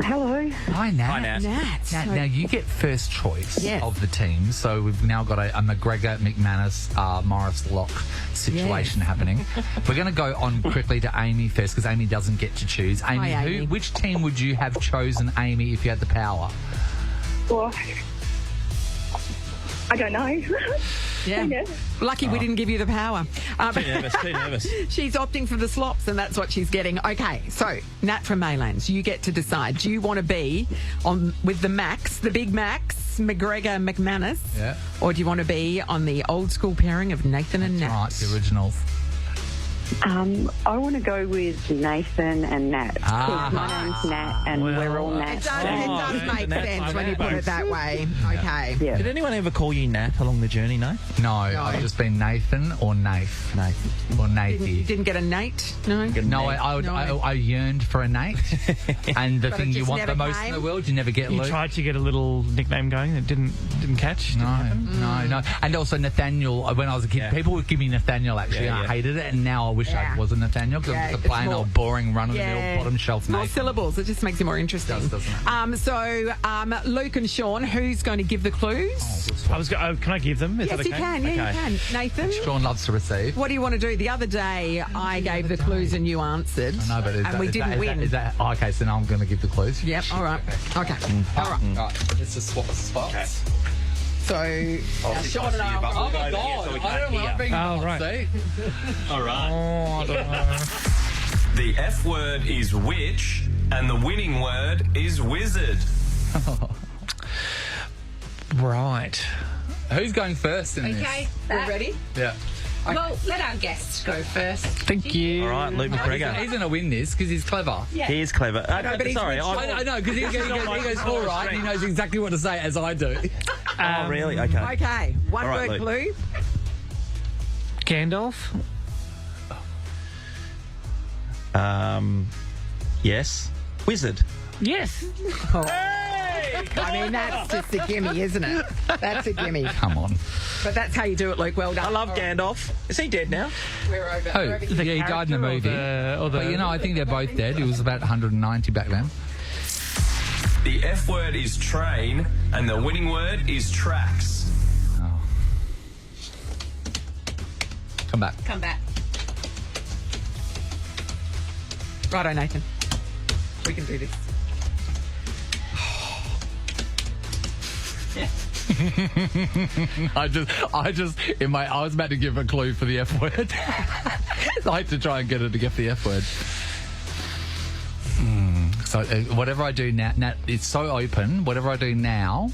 Hello. Hi, Nat. Hi, Nat. Now, you get first choice Yes. of the team, so we've now got a McGregor, McManus, Morris Lock situation happening. We're going to go on quickly to Amy first, because Amy doesn't get to choose. Amy, Hi, Amy. which team would you have chosen, Amy, if you had the power? Well, I don't know. Yeah. Lucky we didn't give you the power. Too nervous. She's opting for the slops, and that's what she's getting. Okay, so Nat from Maylands, you get to decide. Do you want to be on with the Max, the big Max, McGregor, McManus, or do you want to be on the old school pairing of Nathan and Nat? Right, the originals. I want to go with Nathan and Nat. Because my name's Nat and we're all Nat. It does make sense when you put it that way. Okay. Yeah. Did anyone ever call you Nat along the journey, no? No, I've just been Nathan or Nath. Or Nathy. Didn't get a Nate? No? No, I yearned for a Nate. And the But thing it you just want the never most came? in the world, you never get You Luke. tried to get a little nickname going that didn't catch. Didn't happen. No. And also Nathaniel, when I was a kid, people would give me Nathaniel, actually. I hated it, and now I wish I wasn't Nathaniel, because I'm just a plain old boring run-of-the-mill bottom shelf more Nathan. syllables. It just makes it more interesting. It does, So, Luke and Sean, who's going to give the clues? Can I give them? Is Yes, that you okay? can. Yeah, you can. Nathan? Sean loves to receive. What do you want to do? The other day, I gave the clues and you answered. I know, but we didn't win. Okay, so now I'm going to give the clues. Yep, all right. Okay. All right. All right, let's just swap spots. So, Sean and I... Oh, my God. I don't like being Oh, right. See? All right. Oh, I don't know. The F word is witch, and the winning word is wizard. Right. Who's going first in this? Okay, We're ready? Yeah. Well, let our guests go first. Thank you. All right, Luke McGregor. He's going to win this because he's clever. He is clever. but he's Sorry, I know, because he goes all right, and he knows exactly what to say, as I do. Oh, really? Okay. Okay. One All right, word Luke. clue. Gandalf. Yes. Wizard. Yes. I mean, that's just a gimme, isn't it? That's a gimme. Come on. But that's how you do it, Luke. Well done. I love Gandalf. Is he dead now? We're over. Who? We're over. Yeah, he died in the movie. But, you know, I think they're both dead. He was about 190 back then. The F word is train, and the winning word is tracks. Oh. Come back. Come back. Righto, Nathan. We can do this. I was about to give a clue for the F word. I like to try and get her to get the F word. So whatever I do now, it's so open. Whatever I do now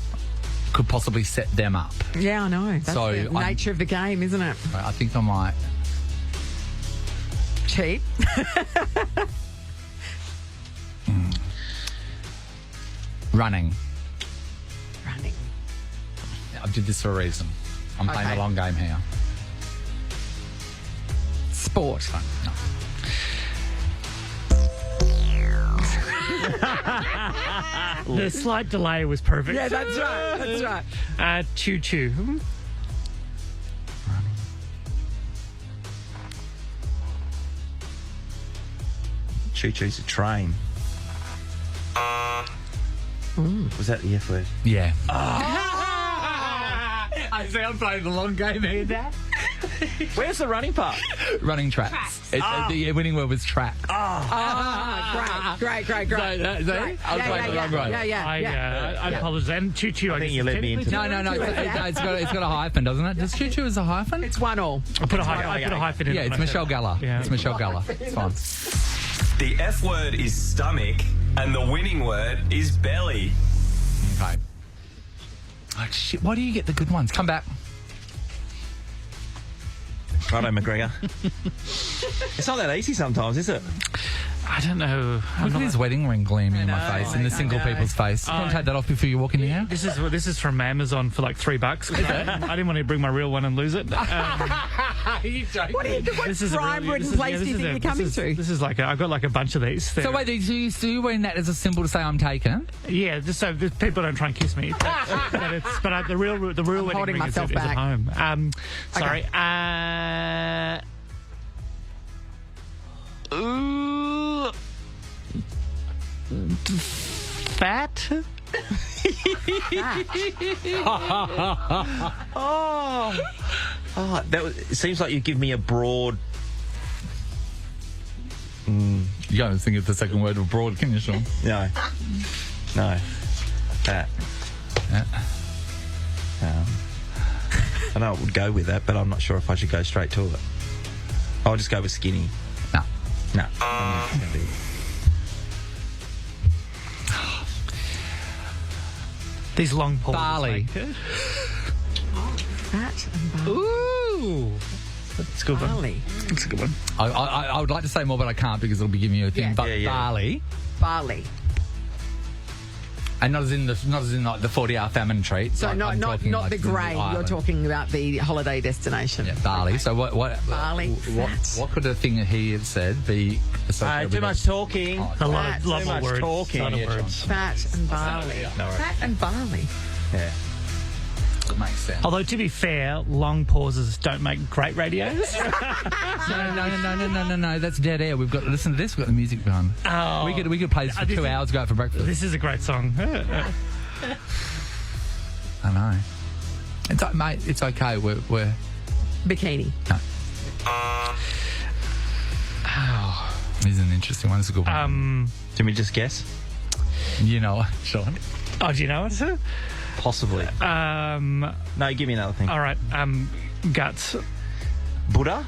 could possibly set them up. Yeah, I know. That's So the nature of the game, isn't it? I think I might. Cheat. Running. Running. I did this for a reason. I'm playing a long game here. Sport. No. The slight delay was perfect. Yeah, that's right. That's right. Choo choo. Choo choo's a train. Was that the F word? Yeah. I see I'm playing the long game here, Dad. Where's the running part? Running tracks. The winning word was track. Great. I was playing the wrong way. I apologize. And choo-choo, I think you let me into No, it's got a hyphen, doesn't it? Does choo-choo is a hyphen? It's 1-1. I put a hyphen in. Yeah, it's Michelle Gellar. Yeah. It's Michelle Gellar. It's fine. The F word is stomach, and the winning word is belly. Okay. Oh, shit, why do you get the good ones? Come back. Righto, McGregor. It's not that easy sometimes, is it? I don't know. Look at his wedding ring gleaming in my face, in the single people's face. You can take that off before you walk in the house. This is from Amazon for like $3. I didn't want to bring my real one and lose it. What crime-ridden place do you think you're coming to? This is like I've got like a bunch of these. So wait, so you're wearing that as a symbol to say I'm taken? Yeah, just so people don't try and kiss me. But the real wedding ring is at home. Sorry. Fat? It seems like you give me a broad. You don't think of the second word of broad, can you, Sean? No. That. I know it would go with that, but I'm not sure if I should go straight to it. I'll just go with skinny. No. These long pauses. Barley. Fat and barley. Ooh. That's a good one. That's a good one. I would like to say more, but I can't because it'll be giving you a thing. Yeah. But barley. Barley. And not as in like the 40-hour famine treat. So like, not the grain. You're talking about the holiday destination. Yeah, barley. Okay. So what? Barley. What could a thing that he had said be? Too much talking. A lot of words. Talking. Fat and barley. Fat and barley. Yeah. That makes sense. Although, to be fair, long pauses don't make great radio. No. That's dead air. We've got to listen to this. We've got the music behind. Oh. We could play this for 2 hours. Go out for breakfast. This is a great song. I know. It's mate. It's okay. We're bikini. No. This is an interesting one. It's a good one. Can we just guess? You know it, Sean. Oh, do you know it? Possibly. No, give me another thing. All right. Guts. Buddha?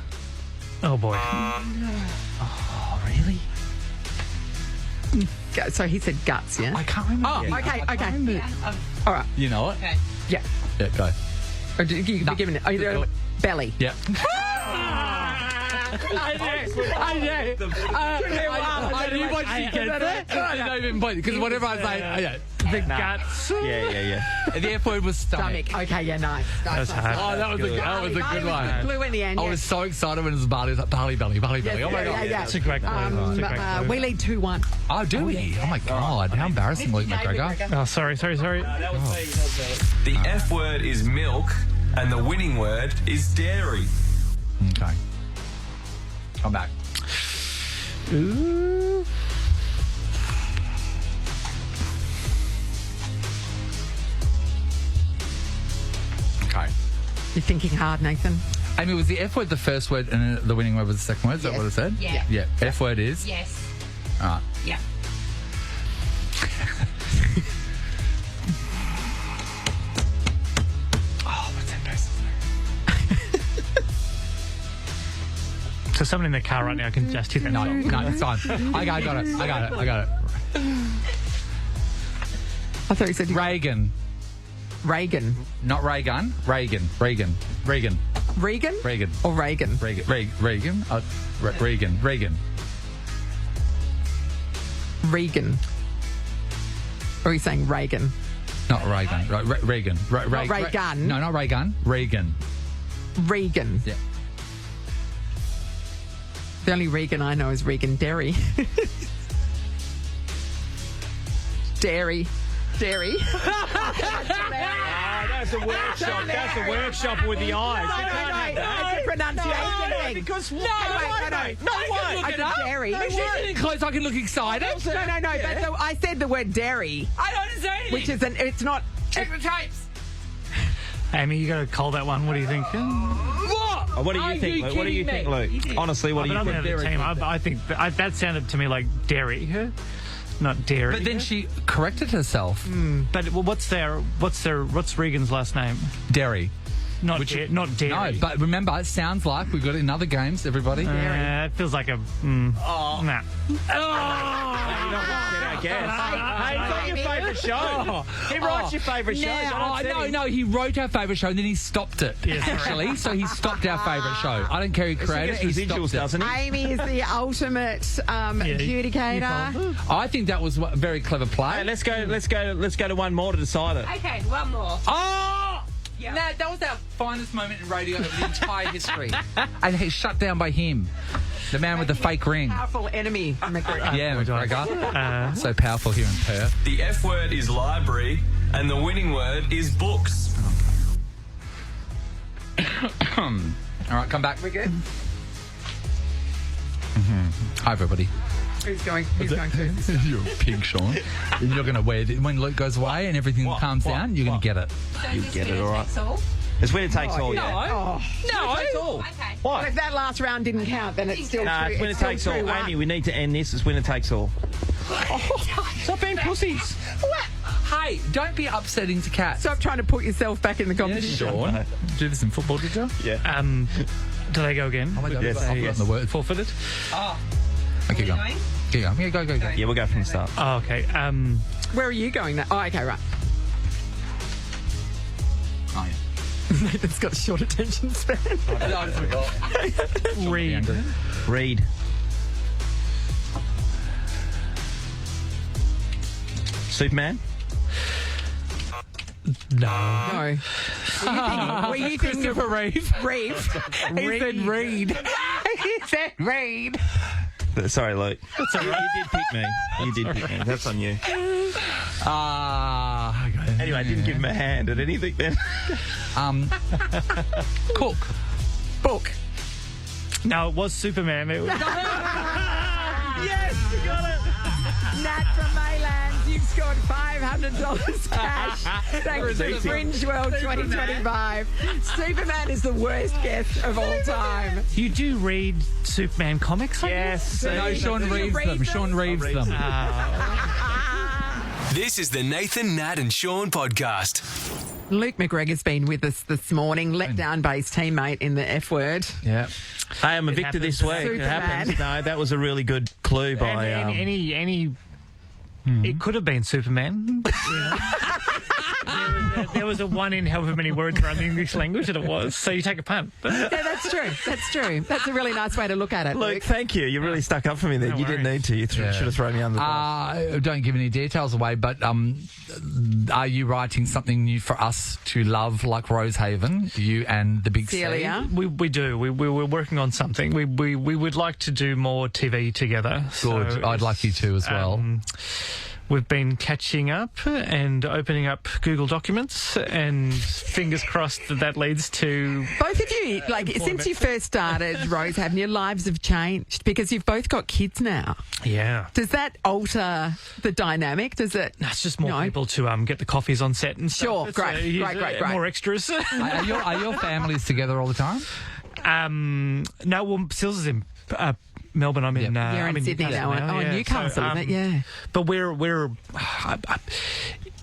Oh, boy. Oh, really? So he said guts, yeah? I can't remember. Oh, okay. All right. You know it? Okay. Yeah. Yeah, go. Or you could be given it. Oh, you're belly. Yeah. I knew what she gets it. I didn't even point because whatever I say, the guts. Yeah. The F word was stomach. Okay, yeah, nice. That was hard. Oh, that was a good one. Blue in the end. I was so excited when it was barley. It was like barley belly. Oh my god. Yeah. It's a great one. We lead 2-1. Oh, do we? Oh my god. How embarrassing, Luke McGregor. Oh, sorry. The F word is milk, and the winning word is dairy. Okay. Come back. Ooh. Okay. You're thinking hard, Nathan. Amy, was the F word the first word and the winning word was the second word? Is that what it said? Yeah. F word is? Yes. All right. Yeah. What's that person's So someone in the car right now can just hit that song. No, it's fine. I got it. I thought you said Reagan. Reagan. Not Reagan. Reagan. Regan? Reagan. Or Reagan? Reagan. Reagan. Regan. Or are you saying Reagan? Not Reagan. Reagan. Not Reagan. No, not Reagan. Reagan. Regan. Yeah. The only Regan I know is Regan Dairy. Dairy. That's the workshop. That's the workshop with the eyes. No, it's a pronunciation thing. Because No, I said dairy. She's getting close. I can look excited. No. But I said the word dairy, I don't say anything. which is it's not. Check the tapes. Amy, you got to call that one. What do you think? What do you think, Luke? What do you think, Luke? Honestly, what do you think? I think that sounded to me like dairy. Not dairy. But then she corrected herself. But what's Regan's last name? Dairy. Not dairy. No, but remember, it sounds like we've got it in other games, everybody. It feels like a... Nah. Hey, it's not your favourite show. He writes your favourite shows. No, he wrote our favourite show and then he stopped it, actually. So he stopped our favourite show. I don't care who created it, he stopped it. Doesn't he? Amy is the ultimate adjudicator. I think that was a very clever play. Hey, let's go to one more to decide it. Okay, one more. Oh! Yeah. No, that was our finest moment in radio of the entire history. And he's shut down by him. The man with the fake ring. Powerful enemy, McGregor. Yeah, McGregor. So powerful here in Perth. The F word is library, and the winning word is books. All right, come back. We're good. Hi, everybody. Who's going to? You're a pig, Sean. You're going to wear it. When Luke goes away and everything calms down, you're going to get it. You get it, all right. It's winner takes all, yeah? No. Winner takes all. Okay. What? Well, if that last round didn't count, then it's still Nah, true. it's winner takes all. Amy, we need to end this. It's winner takes all. Stop being pussies. What? Hey, don't be upsetting to Kat. Stop trying to put yourself back in the competition. Sean. Do this in football, did you? Yeah. Do they go again? Oh my God. Yes. I've forgotten the word. Forfeited? Okay, go. Keep going. Yeah, go. Yeah, we'll go from the start. Oh, okay. Where are you going now? Oh, okay, right. Oh, yeah. Nathan's got a short attention span. I forgot. Read. Superman? No. Were you thinking Christopher Reeve. He said read. He said read. Sorry, Luke. Sorry, you did pick me. You did pick me. That's on you. Okay. Anyway, I didn't give him a hand at anything then. Cook. Book. No, it was Superman. It was... Yes, you got it. Nat from Maylands, you've scored $500 cash. Thanks to Fringe World 2025. Superman is the worst guest of all time. You do read Superman comics? Yes. No, Sean reads them. Sean reads them. This is the Nathan, Nat and Sean podcast. Luke McGregor's been with us this morning, let down by his teammate in the F word. Yeah. Hey, I'm a victor this week. Superman. It happens. No, that was a really good clue by... It could have been Superman. There was a one in however many words around the English language that it was. So you take a punt. Yeah, that's true. That's true. That's a really nice way to look at it, Luke, thank you. You really stuck up for me there. No You didn't worries. need to. You should have thrown me under the bus. Don't give any details away, but are you writing something new for us to love, like Rosehaven, you and the Big Celia? We do. We're working on something. We would like to do more TV together. Good. So, I'd like you to as well. We've been catching up and opening up Google Documents, and fingers crossed that leads to... Both of you, since you first started Rosehaven, your lives have changed because you've both got kids now. Yeah. Does that alter the dynamic? Does it? No, it's just more people to get the coffees on set and stuff. Sure, It's, great. More extras. Are your families together all the time? No, well, Sills is in... Melbourne. I'm in. You're in Sydney now. Newcastle, isn't it? Yeah. But we're.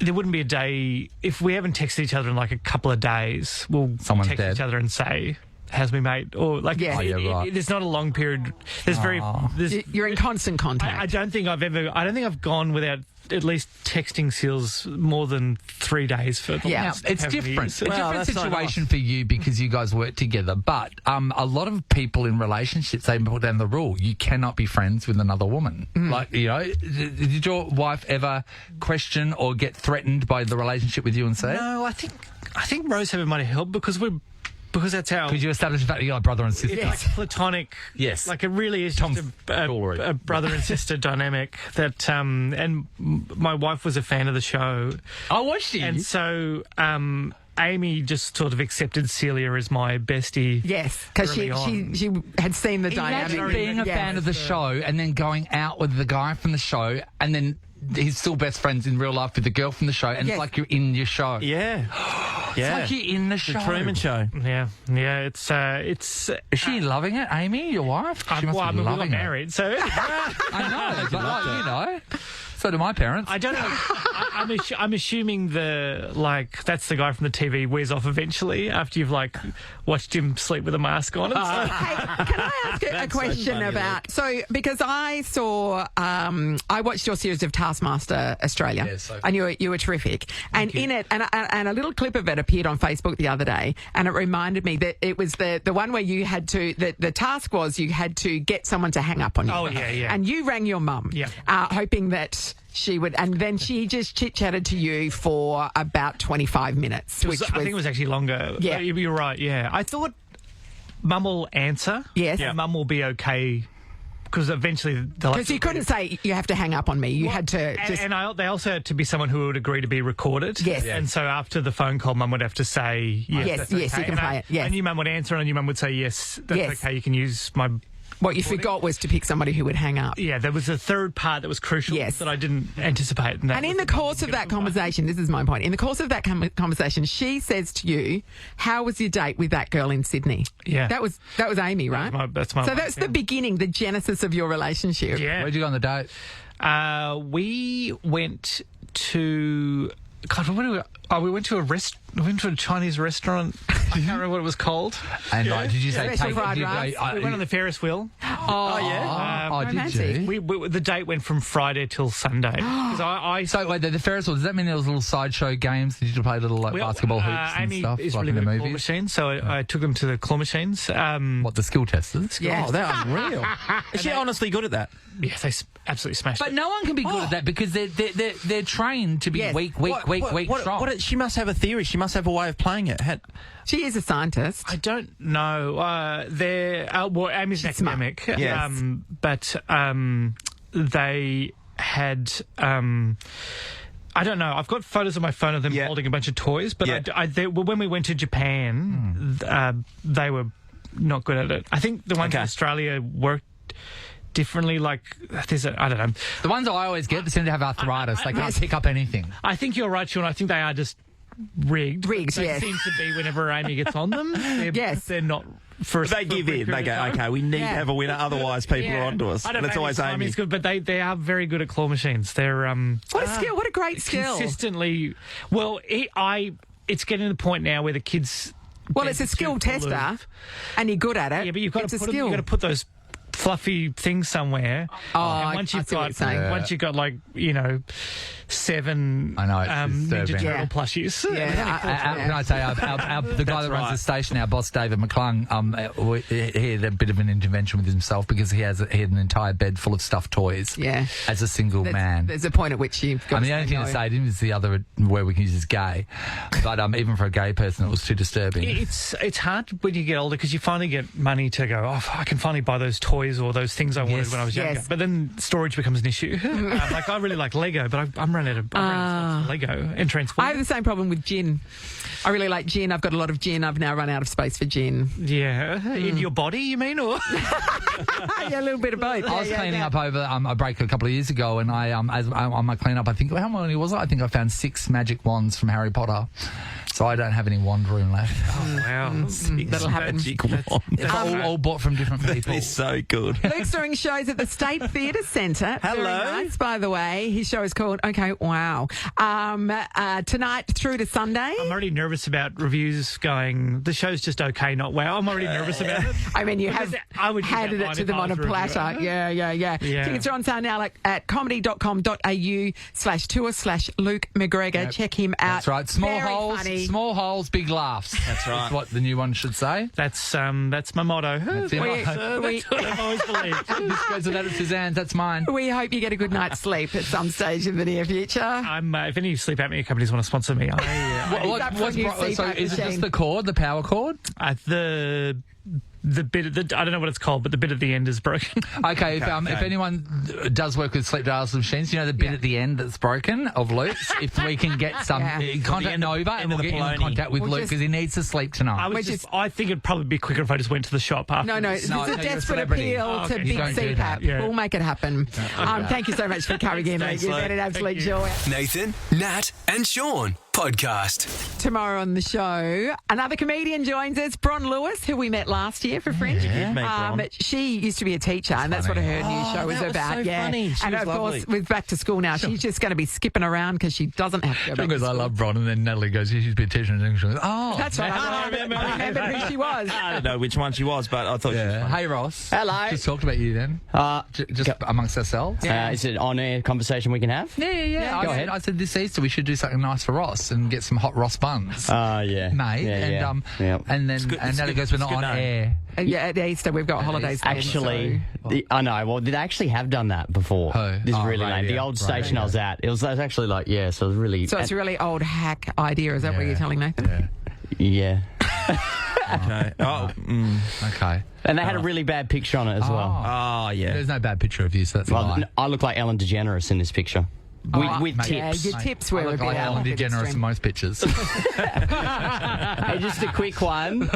There wouldn't be a day if we haven't texted each other in like a couple of days. We'll text each other and say, "How's me, mate?" Or like, there's not a long period. You're in constant contact. I don't think I've gone without at least texting Seals more than 3 days for the last it's how many different. years. A different situation for you because you guys work together. But a lot of people in relationships, they put down the rule: you cannot be friends with another woman. Like, did your wife ever question or get threatened by the relationship with you and say? No, I think Rosehaven might have helped because that's how... Because you established that you're like brother and sister. Like platonic. Yes. Like it really is just a brother and sister dynamic that... and my wife was a fan of the show. Oh, was she? And so... Amy just sort of accepted Celia as my bestie. Yes, because she had seen the dynamic. Imagine being a fan of the show and then going out with the guy from the show and then he's still best friends in real life with the girl from the show and it's like you're in your show. Yeah. Yeah. It's like you're in the show. The Truman Show. Yeah, it's. Is she loving it, Amy, your wife? She must be we got loving it. married, so I know, but you know. So do my parents. I don't know. I'm assuming that's the guy from the TV wears off eventually after you've watched him sleep with a mask on. Hey, can I ask a question about because I saw I watched your series of Taskmaster Australia, and you were terrific. And in it, and a little clip of it appeared on Facebook the other day, and it reminded me that it was the one where you had to the task was you had to get someone to hang up on you. Oh yeah. And you rang your mum, hoping that she would, and then she just chit-chatted to you for about 25 minutes. I think it was actually longer. Yeah. You're right, yeah. I thought Mum will answer. Yes. Yeah. Mum will be okay, because eventually they'll... Because you couldn't say, you have to hang up on me. You had to just... And they also had to be someone who would agree to be recorded. Yes. And so after the phone call, Mum would have to say, yes, that's yes, okay. you can play it, yes. And your mum would answer, and your mum would say, yes, that's okay, you can use my... What you forgot was to pick somebody who would hang up. Yeah, there was a third part that was crucial that I didn't anticipate. And in the course of that conversation, this is my point, in the course of that conversation, she says to you, how was your date with that girl in Sydney? Yeah. That was Amy, right? That's my So wife, that's the beginning, the genesis of your relationship. Yeah. Where'd you go on the date? We went to... God, where did we... Oh, we went to a Chinese restaurant. I can't remember what it was called. And did you say Special fried rice? We went on the Ferris wheel. Oh, yeah. Did you? The date went from Friday till Sunday. So wait, the Ferris wheel, does that mean there was little sideshow games? Did you play little basketball hoops and Amy stuff is like really in the good at claw movies? machines, so I took them to the claw machines. What, the skill testers? Yes. Oh, they're unreal. Is she honestly good at that? Yeah, they absolutely smashed But it. no one can be good at that because they're trained to be weak, strong. She must have a theory. She must have a way of playing it. She is a scientist. I don't know. Amy's an academic. Yes. But they had... I don't know. I've got photos on my phone of them holding a bunch of toys, but when we went to Japan, they were not good at it. I think the ones in Australia worked differently, I don't know. The ones I always get, they seem to have arthritis. They can't pick up anything. I think you're right, Sean. I think they are just rigged. They seem to be whenever Amy gets on them. They're not... They give in. They go, okay, we need to have a winner, otherwise people are onto us. And it's always Amy. Good, but they are very good at claw machines. They're what a skill! What a great skill! Consistently, well, it's getting to the point now where the kids. Well, it's a skill tester, and you're good at it. Yeah, but you've got to put those fluffy things somewhere. And once you've got 7 Ninja Turtle plushies. Can I say, the guy that runs the station, our boss David McClung, he had a bit of an intervention with himself because he had an entire bed full of stuffed toys. Yeah, as a single man. There's a point at which you've got. The only thing to say to him is the other where we can use is gay, but even for a gay person, it was too disturbing. It's hard when you get older because you finally get money to go. Oh, I can finally buy those toys or those things I wanted when I was younger. But then storage becomes an issue. I really like Lego, but I'm running out of Lego and Transformers. I have the same problem with gin. I really like gin. I've got a lot of gin. I've now run out of space for gin. Yeah. In your body, you mean? Or yeah, a little bit of both. I was cleaning up over a break a couple of years ago, and on my clean-up, I think, how many was it? I think I found 6 magic wands from Harry Potter. So I don't have any wand room left. Oh, wow. That'll happen. All bought from different people. It's so good. Luke's doing shows at the State Theatre Centre. Hello. Very nice, by the way. His show is called Okay, Wow. Tonight through to Sunday. I'm already nervous about reviews going, the show's just okay, not wow. I'm already nervous about it. I mean, you have handed it to them on a platter. Yeah. Tickets are on sale now at comedy.com.au/tour/Luke McGregor. Yep. Check him out. That's right. Small holes, big laughs. That's right. That's what the new one should say. That's my motto. That's what I've always believed. This goes to that of Suzanne's. That's mine. We hope you get a good night's sleep at some stage in the near future. If any sleep apnea companies want to sponsor me, so is it just the cord, the power cord? The bit, I don't know what it's called, but the bit at the end is broken. Okay, if anyone does work with sleep dialysis machines, the bit at the end that's broken of Luke's, if we can get some, contact Nova and we'll get you in contact with Luke because he needs to sleep tonight. I think it'd probably be quicker if I just went to the shop after. No, it's a desperate appeal to big CPAP. We'll make it happen. Thank you so much for coming in. You've been an absolute joy. Nathan, Nat and Sean. podcast. Tomorrow on the show, another comedian joins us, Bron Lewis, who we met last year for Fringe. She used to be a teacher, and that's what her new show was about. So funny. She and was of lovely. course, with back to school now, she's just going to be skipping around because she doesn't have to go back to Because I school. love Bron, and then Natalie goes, "You should be a teacher." And she goes, "Oh, That's right. I remember who she was. I don't know which one she was, but I thought she was funny. Hey, Ross. Hello. Just talked about you then. Just amongst ourselves. Is it on-air conversation we can have? Yeah. Go ahead. I said this Easter we should do something nice for Ross and get some hot Ross buns. Yeah. Mate. And then Natalie goes, "We're not on air." Yeah, at Easter we've got holidays. then, Actually, I know. Well, they actually have done that before. This is really lame. The old station I was at, it was actually like, so it was really... So it's a really old hack idea, is that what you're telling Nathan? Yeah. Okay. Okay. And they had a really bad picture on it as well. Oh, yeah. There's no bad picture of you, so that's a lie. I look like Ellen DeGeneres in this picture. With mate, tips. Yeah, your tips were I a look bit like Ellen DeGeneres in most pictures. Hey, just a quick one.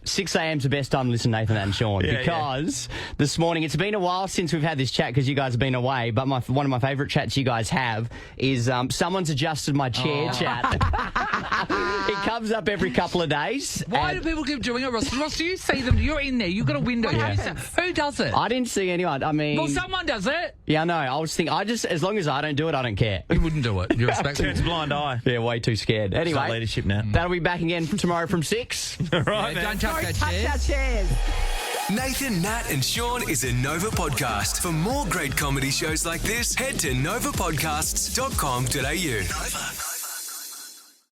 6 a.m.'s the best time to listen to Nathan Nat and Sean because this morning, it's been a while since we've had this chat because you guys have been away, but one of my favourite chats you guys have is someone's adjusted my chair chat. It comes up every couple of days. Why do people keep doing it, Ross? Ross, do you see them? You're in there. You've got a window. Who does it? I didn't see anyone. I mean... Well, someone does it. Yeah, I know. I was thinking, as long as I don't do it, I don't care. You wouldn't do it. You're respectful. Turns a blind eye. Yeah, way too scared. Start Anyway, leadership now. that'll be back again tomorrow from 6. Right, man. Don't touch Touch our chairs. Nathan, Nat and Sean is a Nova podcast. For more great comedy shows like this, head to novapodcasts.com.au. Nova.